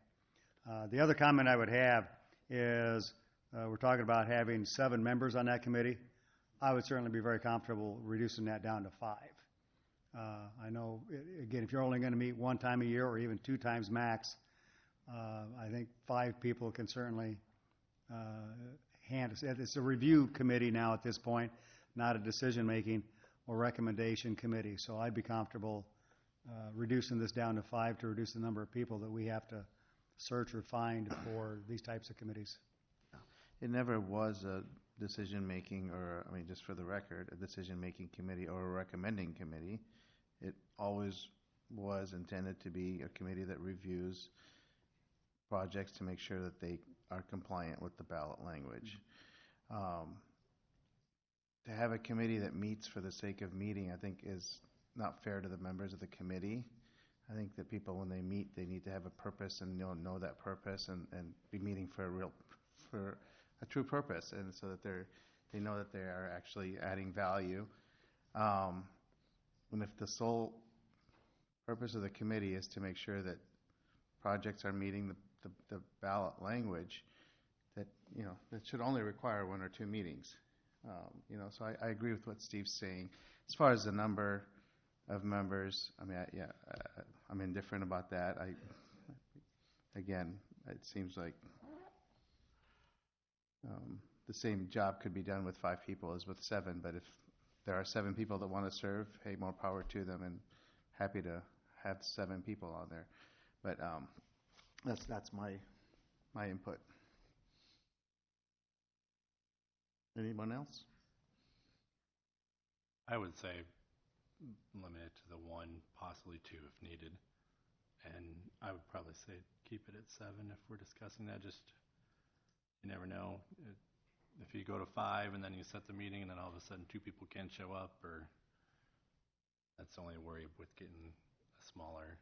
The other comment I would have is we're talking about having 7 members on that committee. I would certainly be very comfortable reducing that down to 5. I know, again, if you're only going to meet 1 time a year or even 2 times max, I think 5 people can certainly handle it. It's a review committee now at this point, not a decision-making or recommendation committee. So I'd be comfortable reducing this down to 5 to reduce the number of people that we have to search or find for these types of committees. It never was a decision-making, or, I mean, just for the record, a decision-making committee or a recommending committee. It always was intended to be a committee that reviews projects to make sure that they are compliant with the ballot language. To have a committee that meets for the sake of meeting, I think, is not fair to the members of the committee. I think that people, when they meet, they need to have a purpose and know that purpose and be meeting for a true purpose, and so that they know that they are actually adding value. And if the sole purpose of the committee is to make sure that projects are meeting the ballot language, that that should only require 1 or 2 meetings. So I agree with what Steve's saying. As far as the number of members, I mean, I'm indifferent about that. Again, it seems like the same job could be done with 5 people as with 7, but if there are 7 people that want to serve, hey, more power to them, and happy to have 7 people on there. But that's my input. Anyone else? I would say limit it to the 1, possibly 2 if needed. And I would probably say keep it at 7 if we're discussing that. Just, you never know. If you go to 5 and then you set the meeting and then all of a sudden 2 people can't show up, or that's the only worry with getting a smaller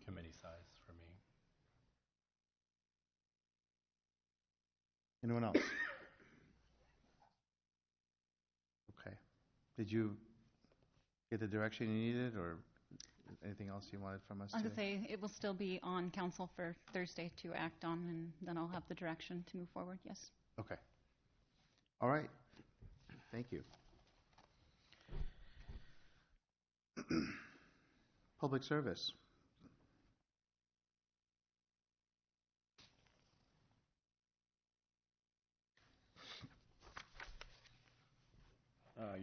committee size for me. Anyone else? Okay. Did you get the direction you needed, or? anything else you wanted from us I was today? going to say, it will still be on council for Thursday to act on, and then I'll have the direction to move forward, yes. Okay. All right. Thank you. Public service.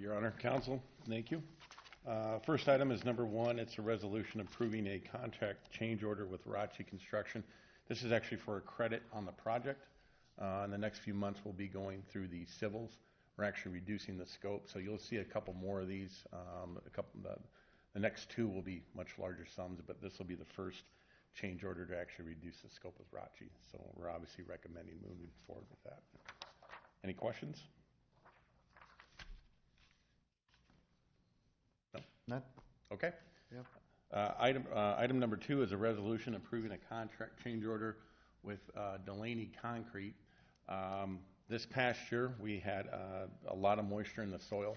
Your Honor, Counsel, thank you. First item is number 1. It's a resolution approving a contract change order with Rachi Construction. This is actually for a credit on the project. In the next few months, we'll be going through the civils. We're actually reducing the scope, so you'll see a couple more of these. The next 2 will be much larger sums, but this will be the first change order to actually reduce the scope with Rachi. So we're obviously recommending moving forward with that. Any questions? No? None? Okay. Yep. Item number 2 is a resolution approving a contract change order with Delaney Concrete. This past year, we had a lot of moisture in the soil,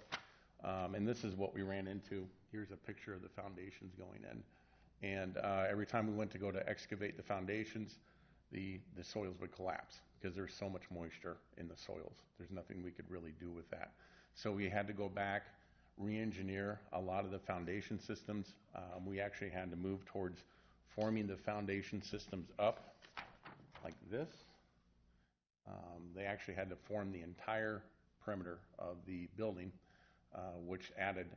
and this is what we ran into. Here's a picture of the foundations going in. And every time we went to go to excavate the foundations, the soils would collapse because there's so much moisture in the soils. There's nothing we could really do with that. So we had to go back, re-engineer a lot of the foundation systems. We actually had to move towards forming the foundation systems up like this. They actually had to form the entire perimeter of the building, which added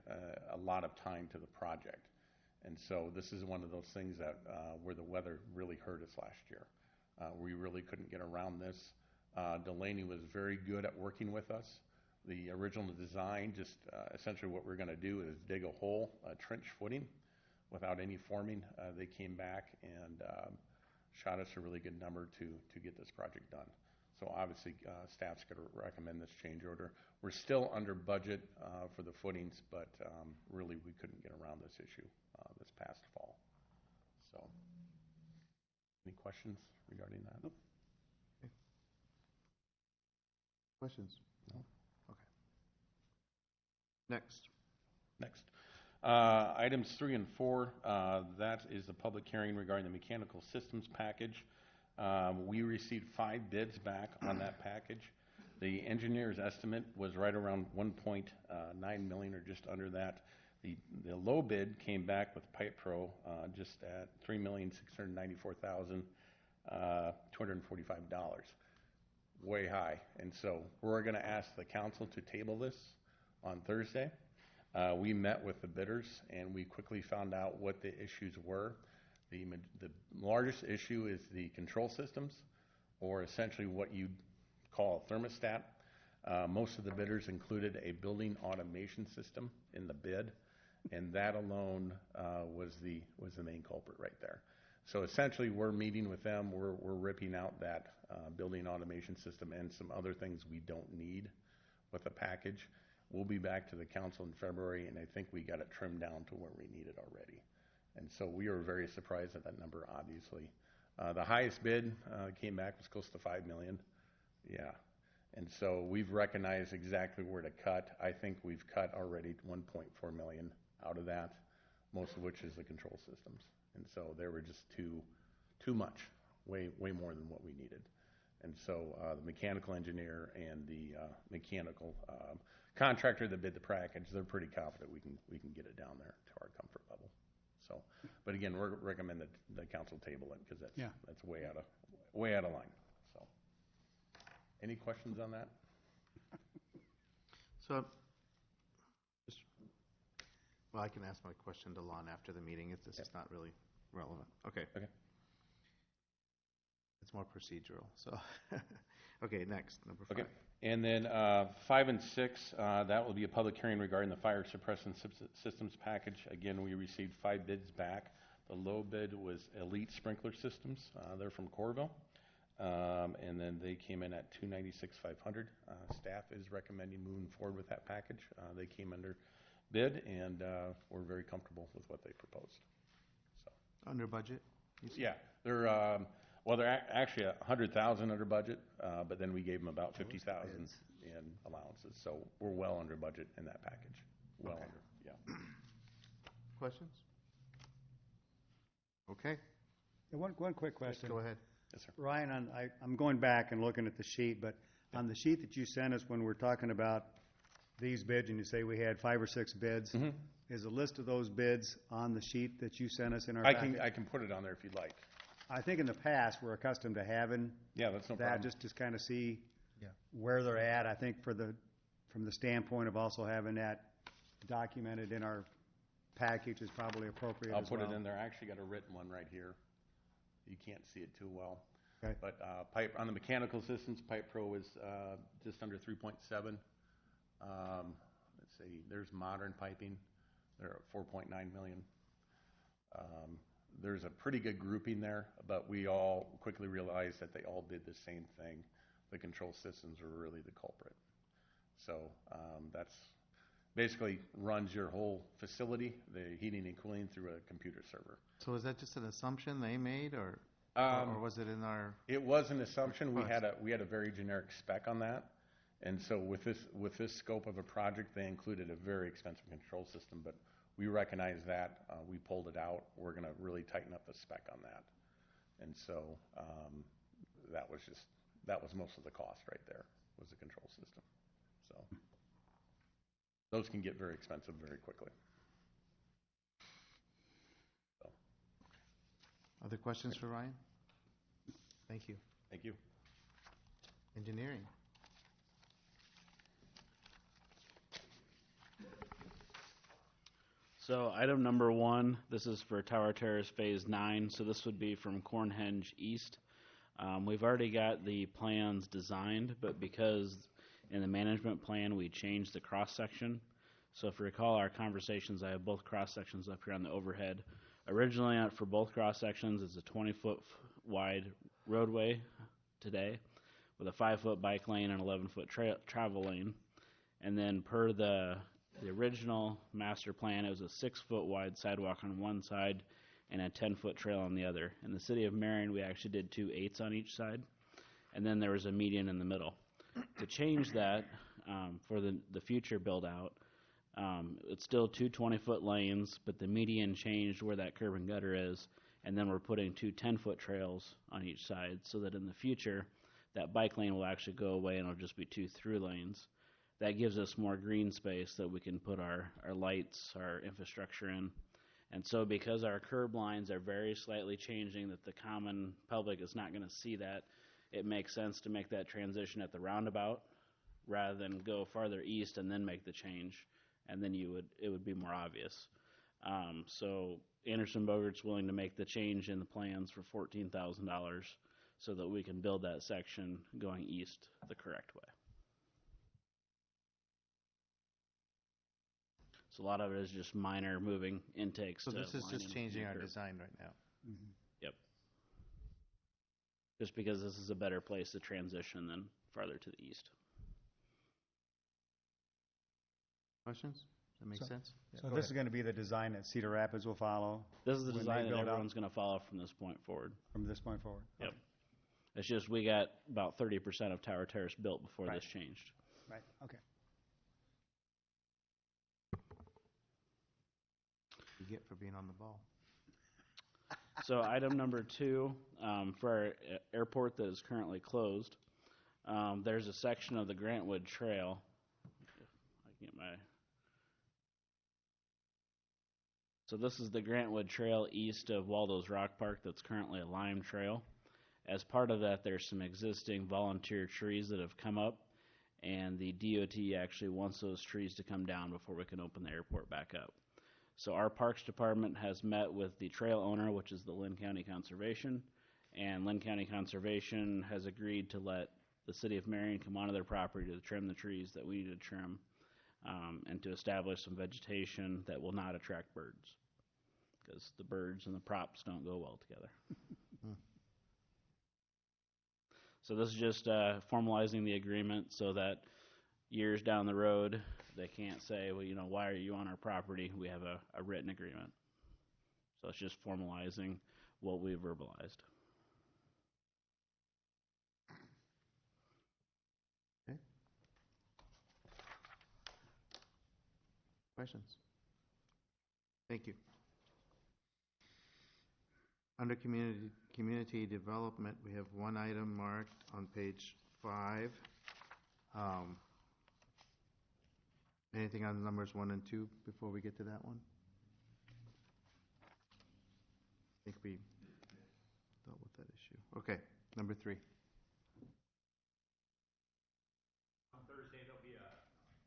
a lot of time to the project. And so this is one of those things that where the weather really hurt us last year. We really couldn't get around this. Delaney was very good at working with us. The original design, just essentially what we're going to do is dig a hole, a trench footing, without any forming. They came back and shot us a really good number to get this project done. So obviously, staff's going to recommend this change order. We're still under budget for the footings, but really we couldn't get around this issue this past fall. So, any questions regarding that? Nope. Okay. Questions? No. Okay. Next. Items 3 and 4, that is the public hearing regarding the mechanical systems package. We received 5 bids back on that package. The engineer's estimate was right around 1.9 million or just under that. The low bid came back with Pipe Pro just at $3,694,245. Way high. And so we're going to ask the council to table this on Thursday. We met with the bidders and we quickly found out what the issues were. The largest issue is the control systems, or essentially what you call a thermostat. Most of the bidders included a building automation system in the bid, and that alone was the main culprit right there. So essentially, we're meeting with them. We're ripping out that building automation system and some other things we don't need with the package. We'll be back to the council in February, and I think we got it trimmed down to where we need it already. And so we were very surprised at that number, obviously. The highest bid came back was close to $5 million. Yeah. And so we've recognized exactly where to cut. I think we've cut already $1.4 million out of that, most of which is the control systems. And so they were just too much, way more than what we needed. And so the mechanical engineer and the mechanical contractor that bid the package, they're pretty confident we can get it down there to our comfort level. So, but again, we recommend that the council table it because that's way out of line. So, any questions on that? So, well, I can ask my question to Lon after the meeting if this is not really relevant. Okay. It's more procedural. So, okay, next, number 5. Okay. And then 5 and 6, that will be a public hearing regarding the fire suppressant systems package. Again, we received 5 bids back. The low bid was Elite Sprinkler Systems. They're from Corville. And then they came in at $296,500. Staff is recommending moving forward with that package. They came under bid, and we're very comfortable with what they proposed. So. Under budget? Yeah. They're actually $100,000 under budget, but then we gave them about $50,000 in allowances. So we're well under budget in that package. Well under, yeah. Questions? Okay, And one quick question. go ahead. Yes, sir. Ryan, I'm going back and looking at the sheet, but on the sheet that you sent us when we're talking about these bids, and you say we had 5 or 6 bids, is a list of those bids on the sheet that you sent us in our I packet? can put it on there if you'd like. I think in the past, we're accustomed to having Yeah, that's no that, problem. just to kind of see Yeah. where they're at. I think from the standpoint of also having that documented in our package is probably appropriate I'll as put well. it in there. I actually got a written one right here. You can't see it too well. Okay. But pipe, on the mechanical systems, Pipe Pro is just under 3.7. Let's see, there's modern piping. They're at 4.9 million. There's a pretty good grouping there, but we all quickly realized that they all did the same thing. The control systems were really the culprit. So that's basically runs your whole facility, the heating and cooling, through a computer server. So is that just an assumption they made, or was it in our? It was an assumption. We Oh, had a very generic spec on that, and so with this scope of a project, they included a very expensive control system. But we recognized that, we pulled it out. We're going to really tighten up the spec on that, and so that was most of the cost right there, was the control system. So those can get very expensive very quickly. So. Other questions for Ryan? Thank you. Thank you. Engineering. So item number 1, this is for Tower Terrace Phase 9, so this would be from Cornhenge East. We've already got the plans designed, but because in the management plan we changed the cross-section, so if you recall our conversations, I have both cross-sections up here on the overhead. Originally, for both cross-sections, it's a 20-foot wide roadway today with a 5-foot bike lane and 11-foot travel lane. And then per the original master plan, it was a 6-foot wide sidewalk on one side and a 10-foot trail on the other. In the city of Marion, we actually did 2 8s on each side, and then there was a median in the middle. To change that for the future build-out, it's still 2 20-foot lanes, but the median changed where that curb and gutter is, and then we're putting 2 10-foot trails on each side so that in the future, that bike lane will actually go away and it'll just be 2 through lanes. That gives us more green space that we can put our lights, our infrastructure in. And so because our curb lines are very slightly changing that the common public is not going to see that, it makes sense to make that transition at the roundabout rather than go farther east and then make the change. And then it would be more obvious. So Anderson Bogart's willing to make the change in the plans for $14,000 so that we can build that section going east the correct way. So a lot of it is just minor moving intakes. So to this is line just in changing our curb. design right now. Yep. Just because this is a better place to transition than farther to the east. Questions? Does that make sense? So this is going to be the design that Cedar Rapids will follow? This is the when they design that build out? everyone's going to follow from this point forward. From this point forward? Yep. It's just we got about 30% of Tower Terrace built before Right. this changed. Right, okay. You get for being on the ball. So item number 2, for our airport that is currently closed, there's a section of the Grantwood Trail. If I can get my... So this is the Grantwood Trail east of Waldo's Rock Park that's currently a lime trail. As part of that, there's some existing volunteer trees that have come up, and the DOT actually wants those trees to come down before we can open the airport back up. So our Parks Department has met with the trail owner, which is the Lynn County Conservation, and Lynn County Conservation has agreed to let the city of Marion come onto their property to trim the trees that we need to trim, and to establish some vegetation that will not attract birds, because the birds and the props don't go well together. So this is just formalizing the agreement so that years down the road, they can't say, well, why are you on our property? We have a written agreement. So it's just formalizing what we verbalized. Okay. Questions? Thank you. Under community development, we have one item marked on page 5. Anything on numbers 1 and 2 before we get to that one? I think we dealt with that issue. Okay, number 3. On Thursday, there'll be a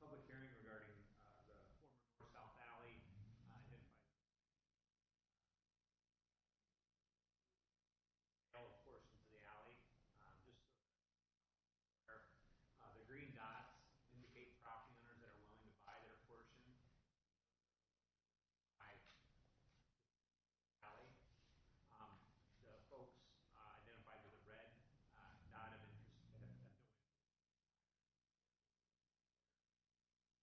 public hearing regarding the former north-south alley, identified all portions of the alley. Just so the green dots indicate property owners that are willing to buy their portion by alley. The folks identified with a red dot of interest have no interest.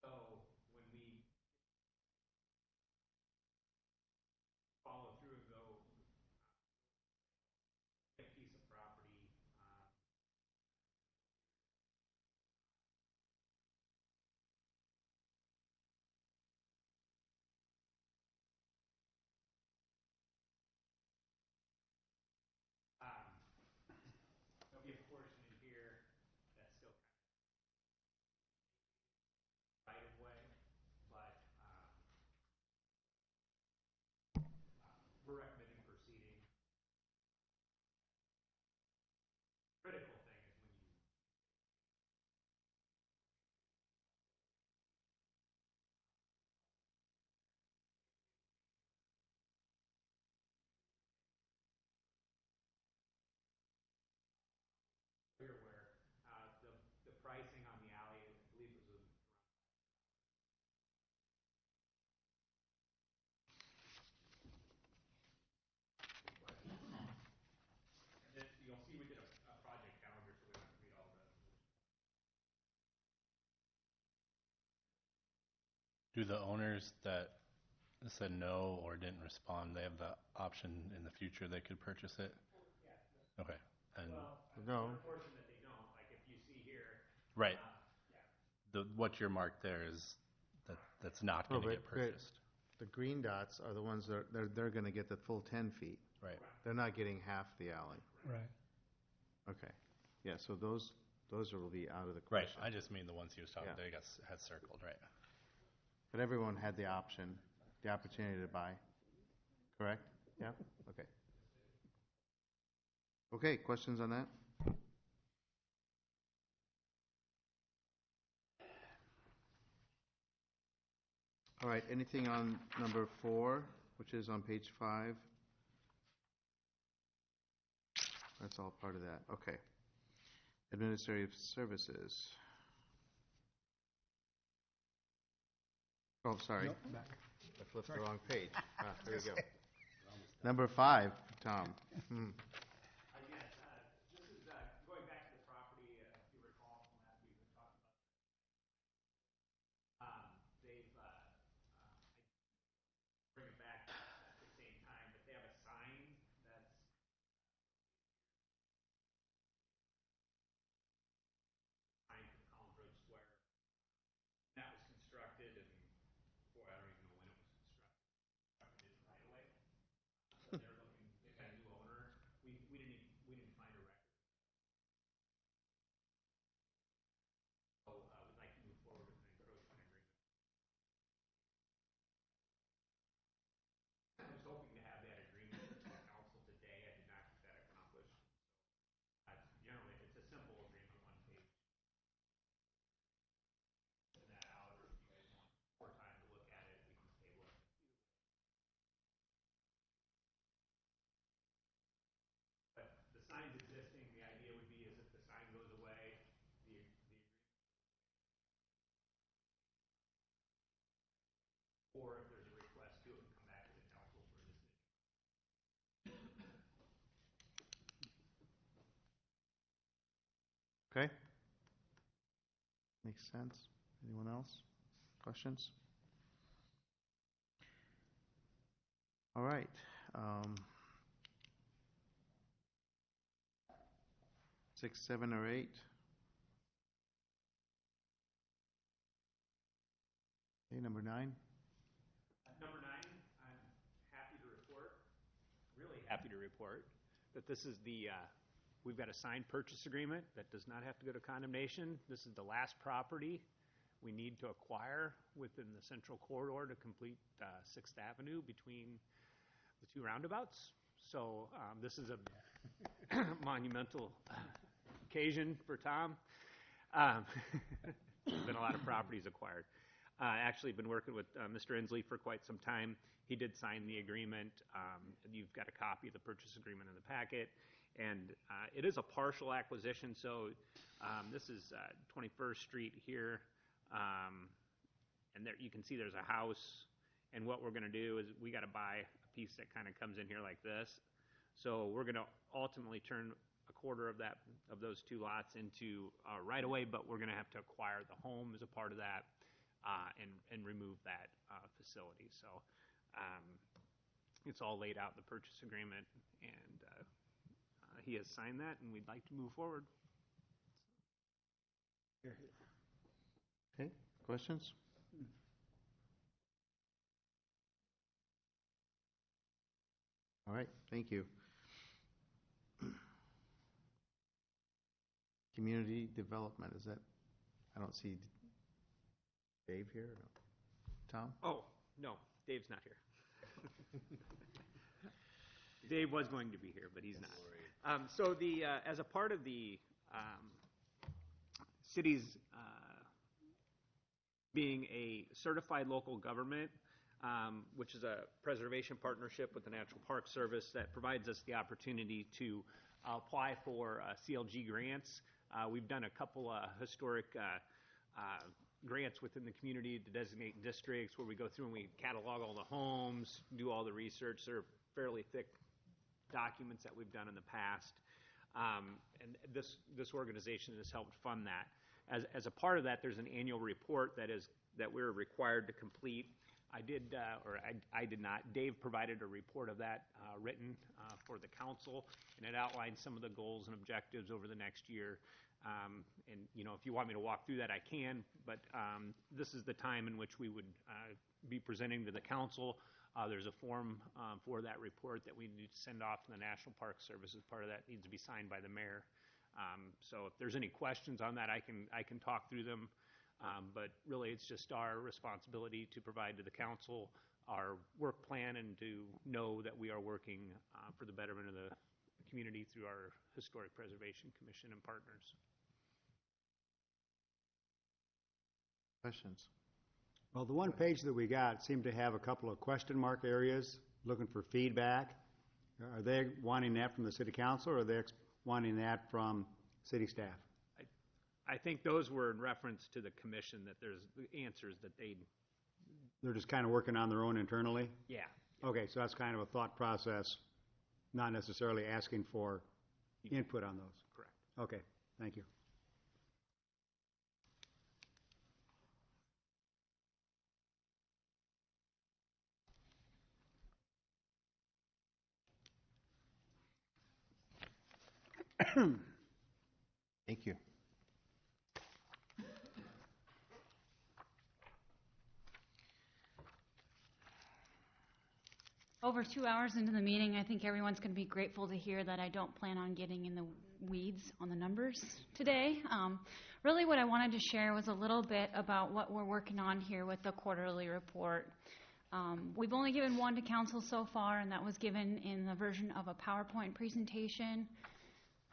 So when we follow through and go a piece of property, there'll be a portion in here that's still kind of right of way, but we're recommending proceeding. Critical thing is when you clear where the pricing on the alley, I believe it was and then you'll see we did a project calendar, so we don't have to read all the. Do the owners that said no or didn't respond, they have the option in the future they could purchase it? Yeah. Okay. And No. The portion that they don't, like if you see here. right. Yeah. What you're marked there is that's not going to get purchased. The green dots are the ones that they're going to get the full 10 feet. Right. They're not getting half the alley. Right. Okay. Yeah, so those will be out of the Right. question. I just mean the ones he was talking. Yeah. They had circled. Right. But everyone had the opportunity to buy. Correct? Yeah? Okay. Okay, questions on that? All right, anything on number 4, which is on page 5? That's all part of that. Okay. Administrative services. Oh, sorry. Nope. I flipped the wrong page. There we go. Number 5, Tom. Again, this is going back to the property. If you recall from last week, we talked about. They've bring it back at the same time, but they have a sign that's sign from Collins Road Square. That was constructed, and boy, I don't even know when it was constructed. Constructed it right away. So they're looking. They've got a new owner. We didn't find a record. So we'd like to move forward with an encroachment agreement. I was hoping to have that agreement to the council today. I did not get that accomplished. Generally, it's a simple agreement, one page. Send that out, or if you guys want more time to look at it, we can table it. But the sign's existing. The idea would be is if the sign goes away, the or if there's a request to it, come back to the council for a decision. Okay. Makes sense. Anyone else? Questions? All right. 6, 7, or 8? Okay, number 9. Number 9, I'm happy to report, really happy to report that this is we've got a signed purchase agreement that does not have to go to condemnation. This is the last property we need to acquire within the central corridor to complete 6th Avenue between the two roundabouts. So this is a monumental occasion for Tom. There's been a lot of properties acquired. Actually been working with Mr. Inslee for quite some time. He did sign the agreement. You've got a copy of the purchase agreement in the packet. And it is a partial acquisition, so this is 21st Street here. And there you can see there's a house. And what we're going to do is we got to buy a piece that kind of comes in here like this. So we're going to ultimately turn a quarter of those two lots into right away, but we're going to have to acquire the home as a part of that and remove that facility. So it's all laid out in the purchase agreement, and he has signed that, and we'd like to move forward. Okay, questions? All right, thank you. Community development, is that, I don't see Dave here, or no? Tom? Oh, no, Dave's not here. Dave was going to be here, but he's not. So as a part of the city's being a certified local government, which is a preservation partnership with the National Park Service that provides us the opportunity to apply for CLG grants. We've done a couple historic grants within the community to designate districts where we go through and we catalog all the homes, do all the research. They're fairly thick documents that we've done in the past. And this organization has helped fund that. As a part of that, there's an annual report that we're required to complete. I did not. Dave provided a report of that written for the council, and it outlines some of the goals and objectives over the next year. And if you want me to walk through that, I can. But this is the time in which we would be presenting to the council. There's a form for that report that we need to send off to the National Park Service. As part of that, needs to be signed by the mayor. So if there's any questions on that, I can talk through them. But really, it's just our responsibility to provide to the council our work plan and to know that we are working for the betterment of the community through our Historic Preservation Commission and partners. Questions? Well, the one page that we got seemed to have a couple of question mark areas looking for feedback. Are they wanting that from the city council, or are they wanting that from city staff? I think those were in reference to the commission, that there's answers that they're just kind of working on their own internally? Yeah. Okay, so that's kind of a thought process, not necessarily asking for input on those. Correct. Okay, thank you. Thank you. Over 2 hours into the meeting, I think everyone's going to be grateful to hear that I don't plan on getting in the weeds on the numbers today. Really what I wanted to share was a little bit about what we're working on here with the quarterly report. We've only given one to council so far, and that was given in the version of a PowerPoint presentation.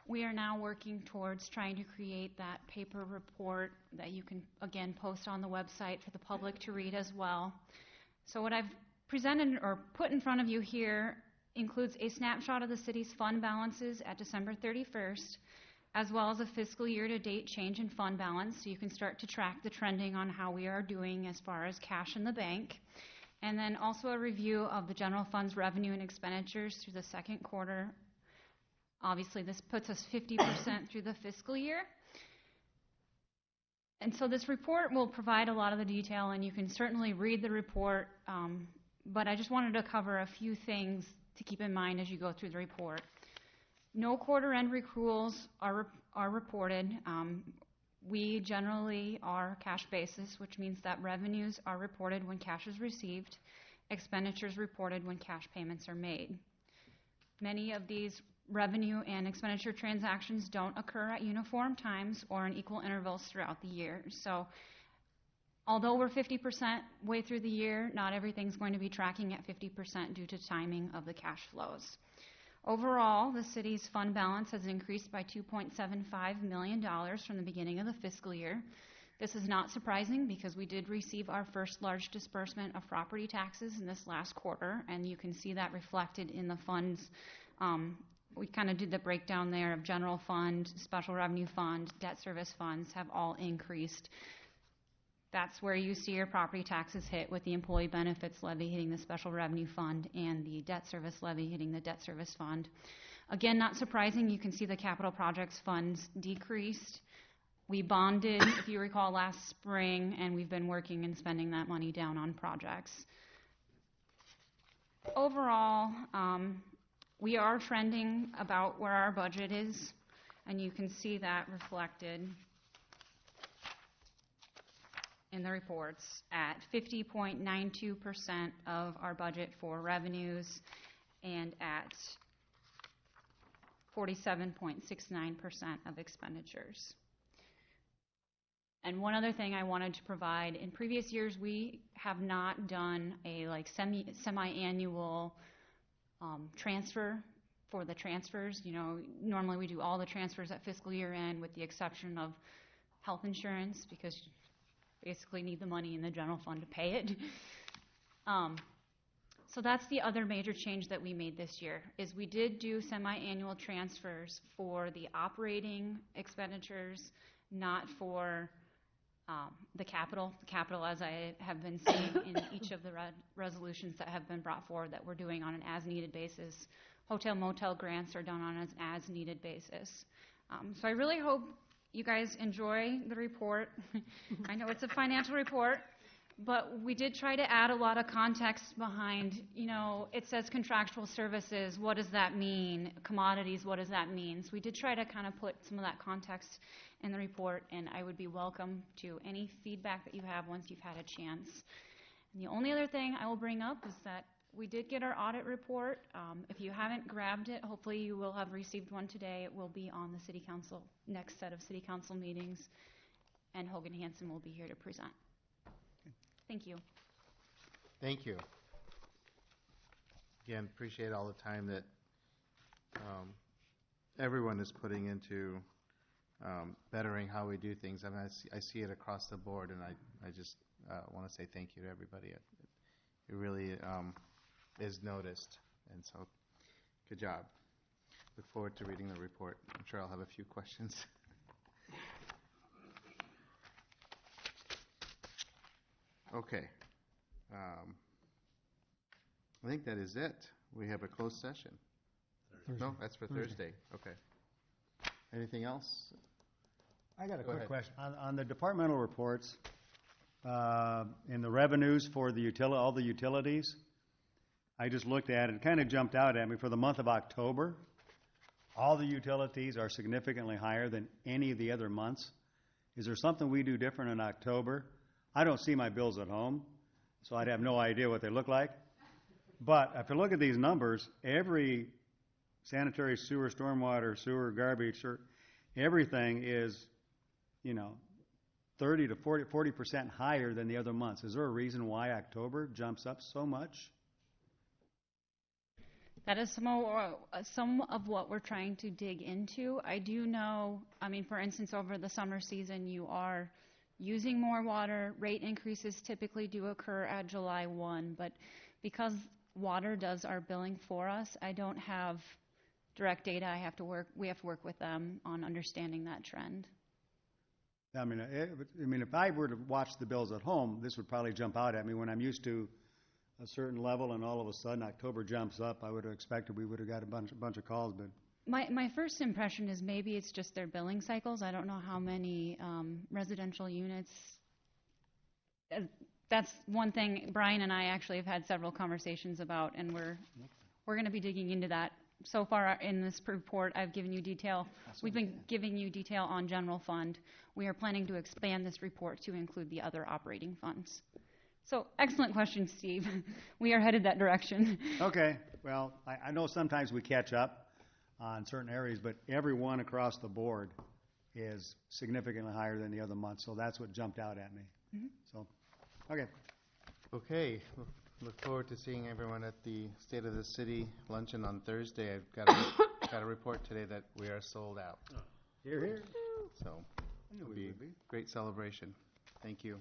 We are now working towards trying to create that paper report that you can, again, post on the website for the public to read as well. So what I've presented or put in front of you here includes a snapshot of the city's fund balances at December 31st, as well as a fiscal year-to-date change in fund balance, so you can start to track the trending on how we are doing as far as cash in the bank. And then also a review of the general fund's revenue and expenditures through the second quarter. Obviously, this puts us 50% through the fiscal year. And so this report will provide a lot of the detail, and you can certainly read the report, but I just wanted to cover a few things to keep in mind as you go through the report. No quarter-end accruals are reported. We generally are cash basis, which means that revenues are reported when cash is received, expenditures reported when cash payments are made. Many of these revenue and expenditure transactions don't occur at uniform times or in equal intervals throughout the year. So although we're 50% way through the year, not everything's going to be tracking at 50% due to timing of the cash flows. Overall, the city's fund balance has increased by $2.75 million from the beginning of the fiscal year. This is not surprising because we did receive our first large disbursement of property taxes in this last quarter, and you can see that reflected in the funds. We kind of did the breakdown there of general fund, special revenue fund, debt service funds have all increased. That's where you see your property taxes hit, with the employee benefits levy hitting the special revenue fund and the debt service levy hitting the debt service fund. Again, not surprising, you can see the capital projects funds decreased. We bonded, if you recall, last spring, and we've been working and spending that money down on projects. Overall, we are trending about where our budget is, and you can see that reflected in the reports at 50.92% of our budget for revenues and at 47.69% of expenditures. And one other thing I wanted to provide, in previous years we have not done a semi-annual transfer for the transfers. You know, normally we do all the transfers at fiscal year end with the exception of health insurance, because you basically need the money in the general fund to pay it. So that's the other major change that we made this year, is we did do semi-annual transfers for the operating expenditures, not for the capital. The capital, as I have been saying in each of the resolutions that have been brought forward, that we're doing on an as-needed basis. Hotel motel grants are done on an as-needed basis. So I really hope you guys enjoy the report. I know it's a financial report, but we did try to add a lot of context behind, you know, it says contractual services, what does that mean? Commodities, what does that mean? So we did try to kind of put some of that context in the report, and I would be welcome to any feedback that you have once you've had a chance. And the only other thing I will bring up is that we did get our audit report. If you haven't grabbed it, hopefully you will have received one today. It will be on the City Council, next set of City Council meetings, and Hogan Hansen will be here to present. Thank you. Thank you. Again, appreciate all the time that everyone is putting into bettering how we do things. I mean, I see it across the board, and I just want to say thank you to everybody. It really is noticed, and so good job. Look forward to reading the report. I'm sure I'll have a few questions. Okay. I think that is it. We have a closed session. Thursday. No, that's for Thursday. Okay. Anything else? I got a quick question. On the departmental reports, in the revenues for the all the utilities, I just looked at it, it kind of jumped out at me. For the month of October, all the utilities are significantly higher than any of the other months. Is there something we do different in October? I don't see my bills at home, so I'd have no idea what they look like. But if you look at these numbers, every sanitary sewer, stormwater, sewer, garbage, everything is, you know, 30 to 40% higher than the other months. Is there a reason why October jumps up so much? That is some of what we're trying to dig into. I do know, I mean, for instance, over the summer season, you are using more water. Rate increases typically do occur at July 1, but because water does our billing for us, I don't have direct data. We have to work with them on understanding that trend. I mean, if I were to watch the bills at home, this would probably jump out at me. When I'm used to a certain level and all of a sudden October jumps up, I would have expected we would have got a bunch of calls. But my first impression is maybe it's just their billing cycles. I don't know how many residential units. That's one thing Brian and I actually have had several conversations about, and we're going to be digging into that. So far in this report, I've given you detail. We've been giving you detail on general fund. We are planning to expand this report to include the other operating funds. So, excellent question, Steve. We are headed that direction. Okay, well, I know sometimes we catch up on certain areas, but everyone across the board is significantly higher than the other month, so that's what jumped out at me. So, okay. Okay, look forward to seeing everyone at the State of the City luncheon on Thursday. I've got a report today that we are sold out. Here, here. So it'll be a great celebration. Thank you.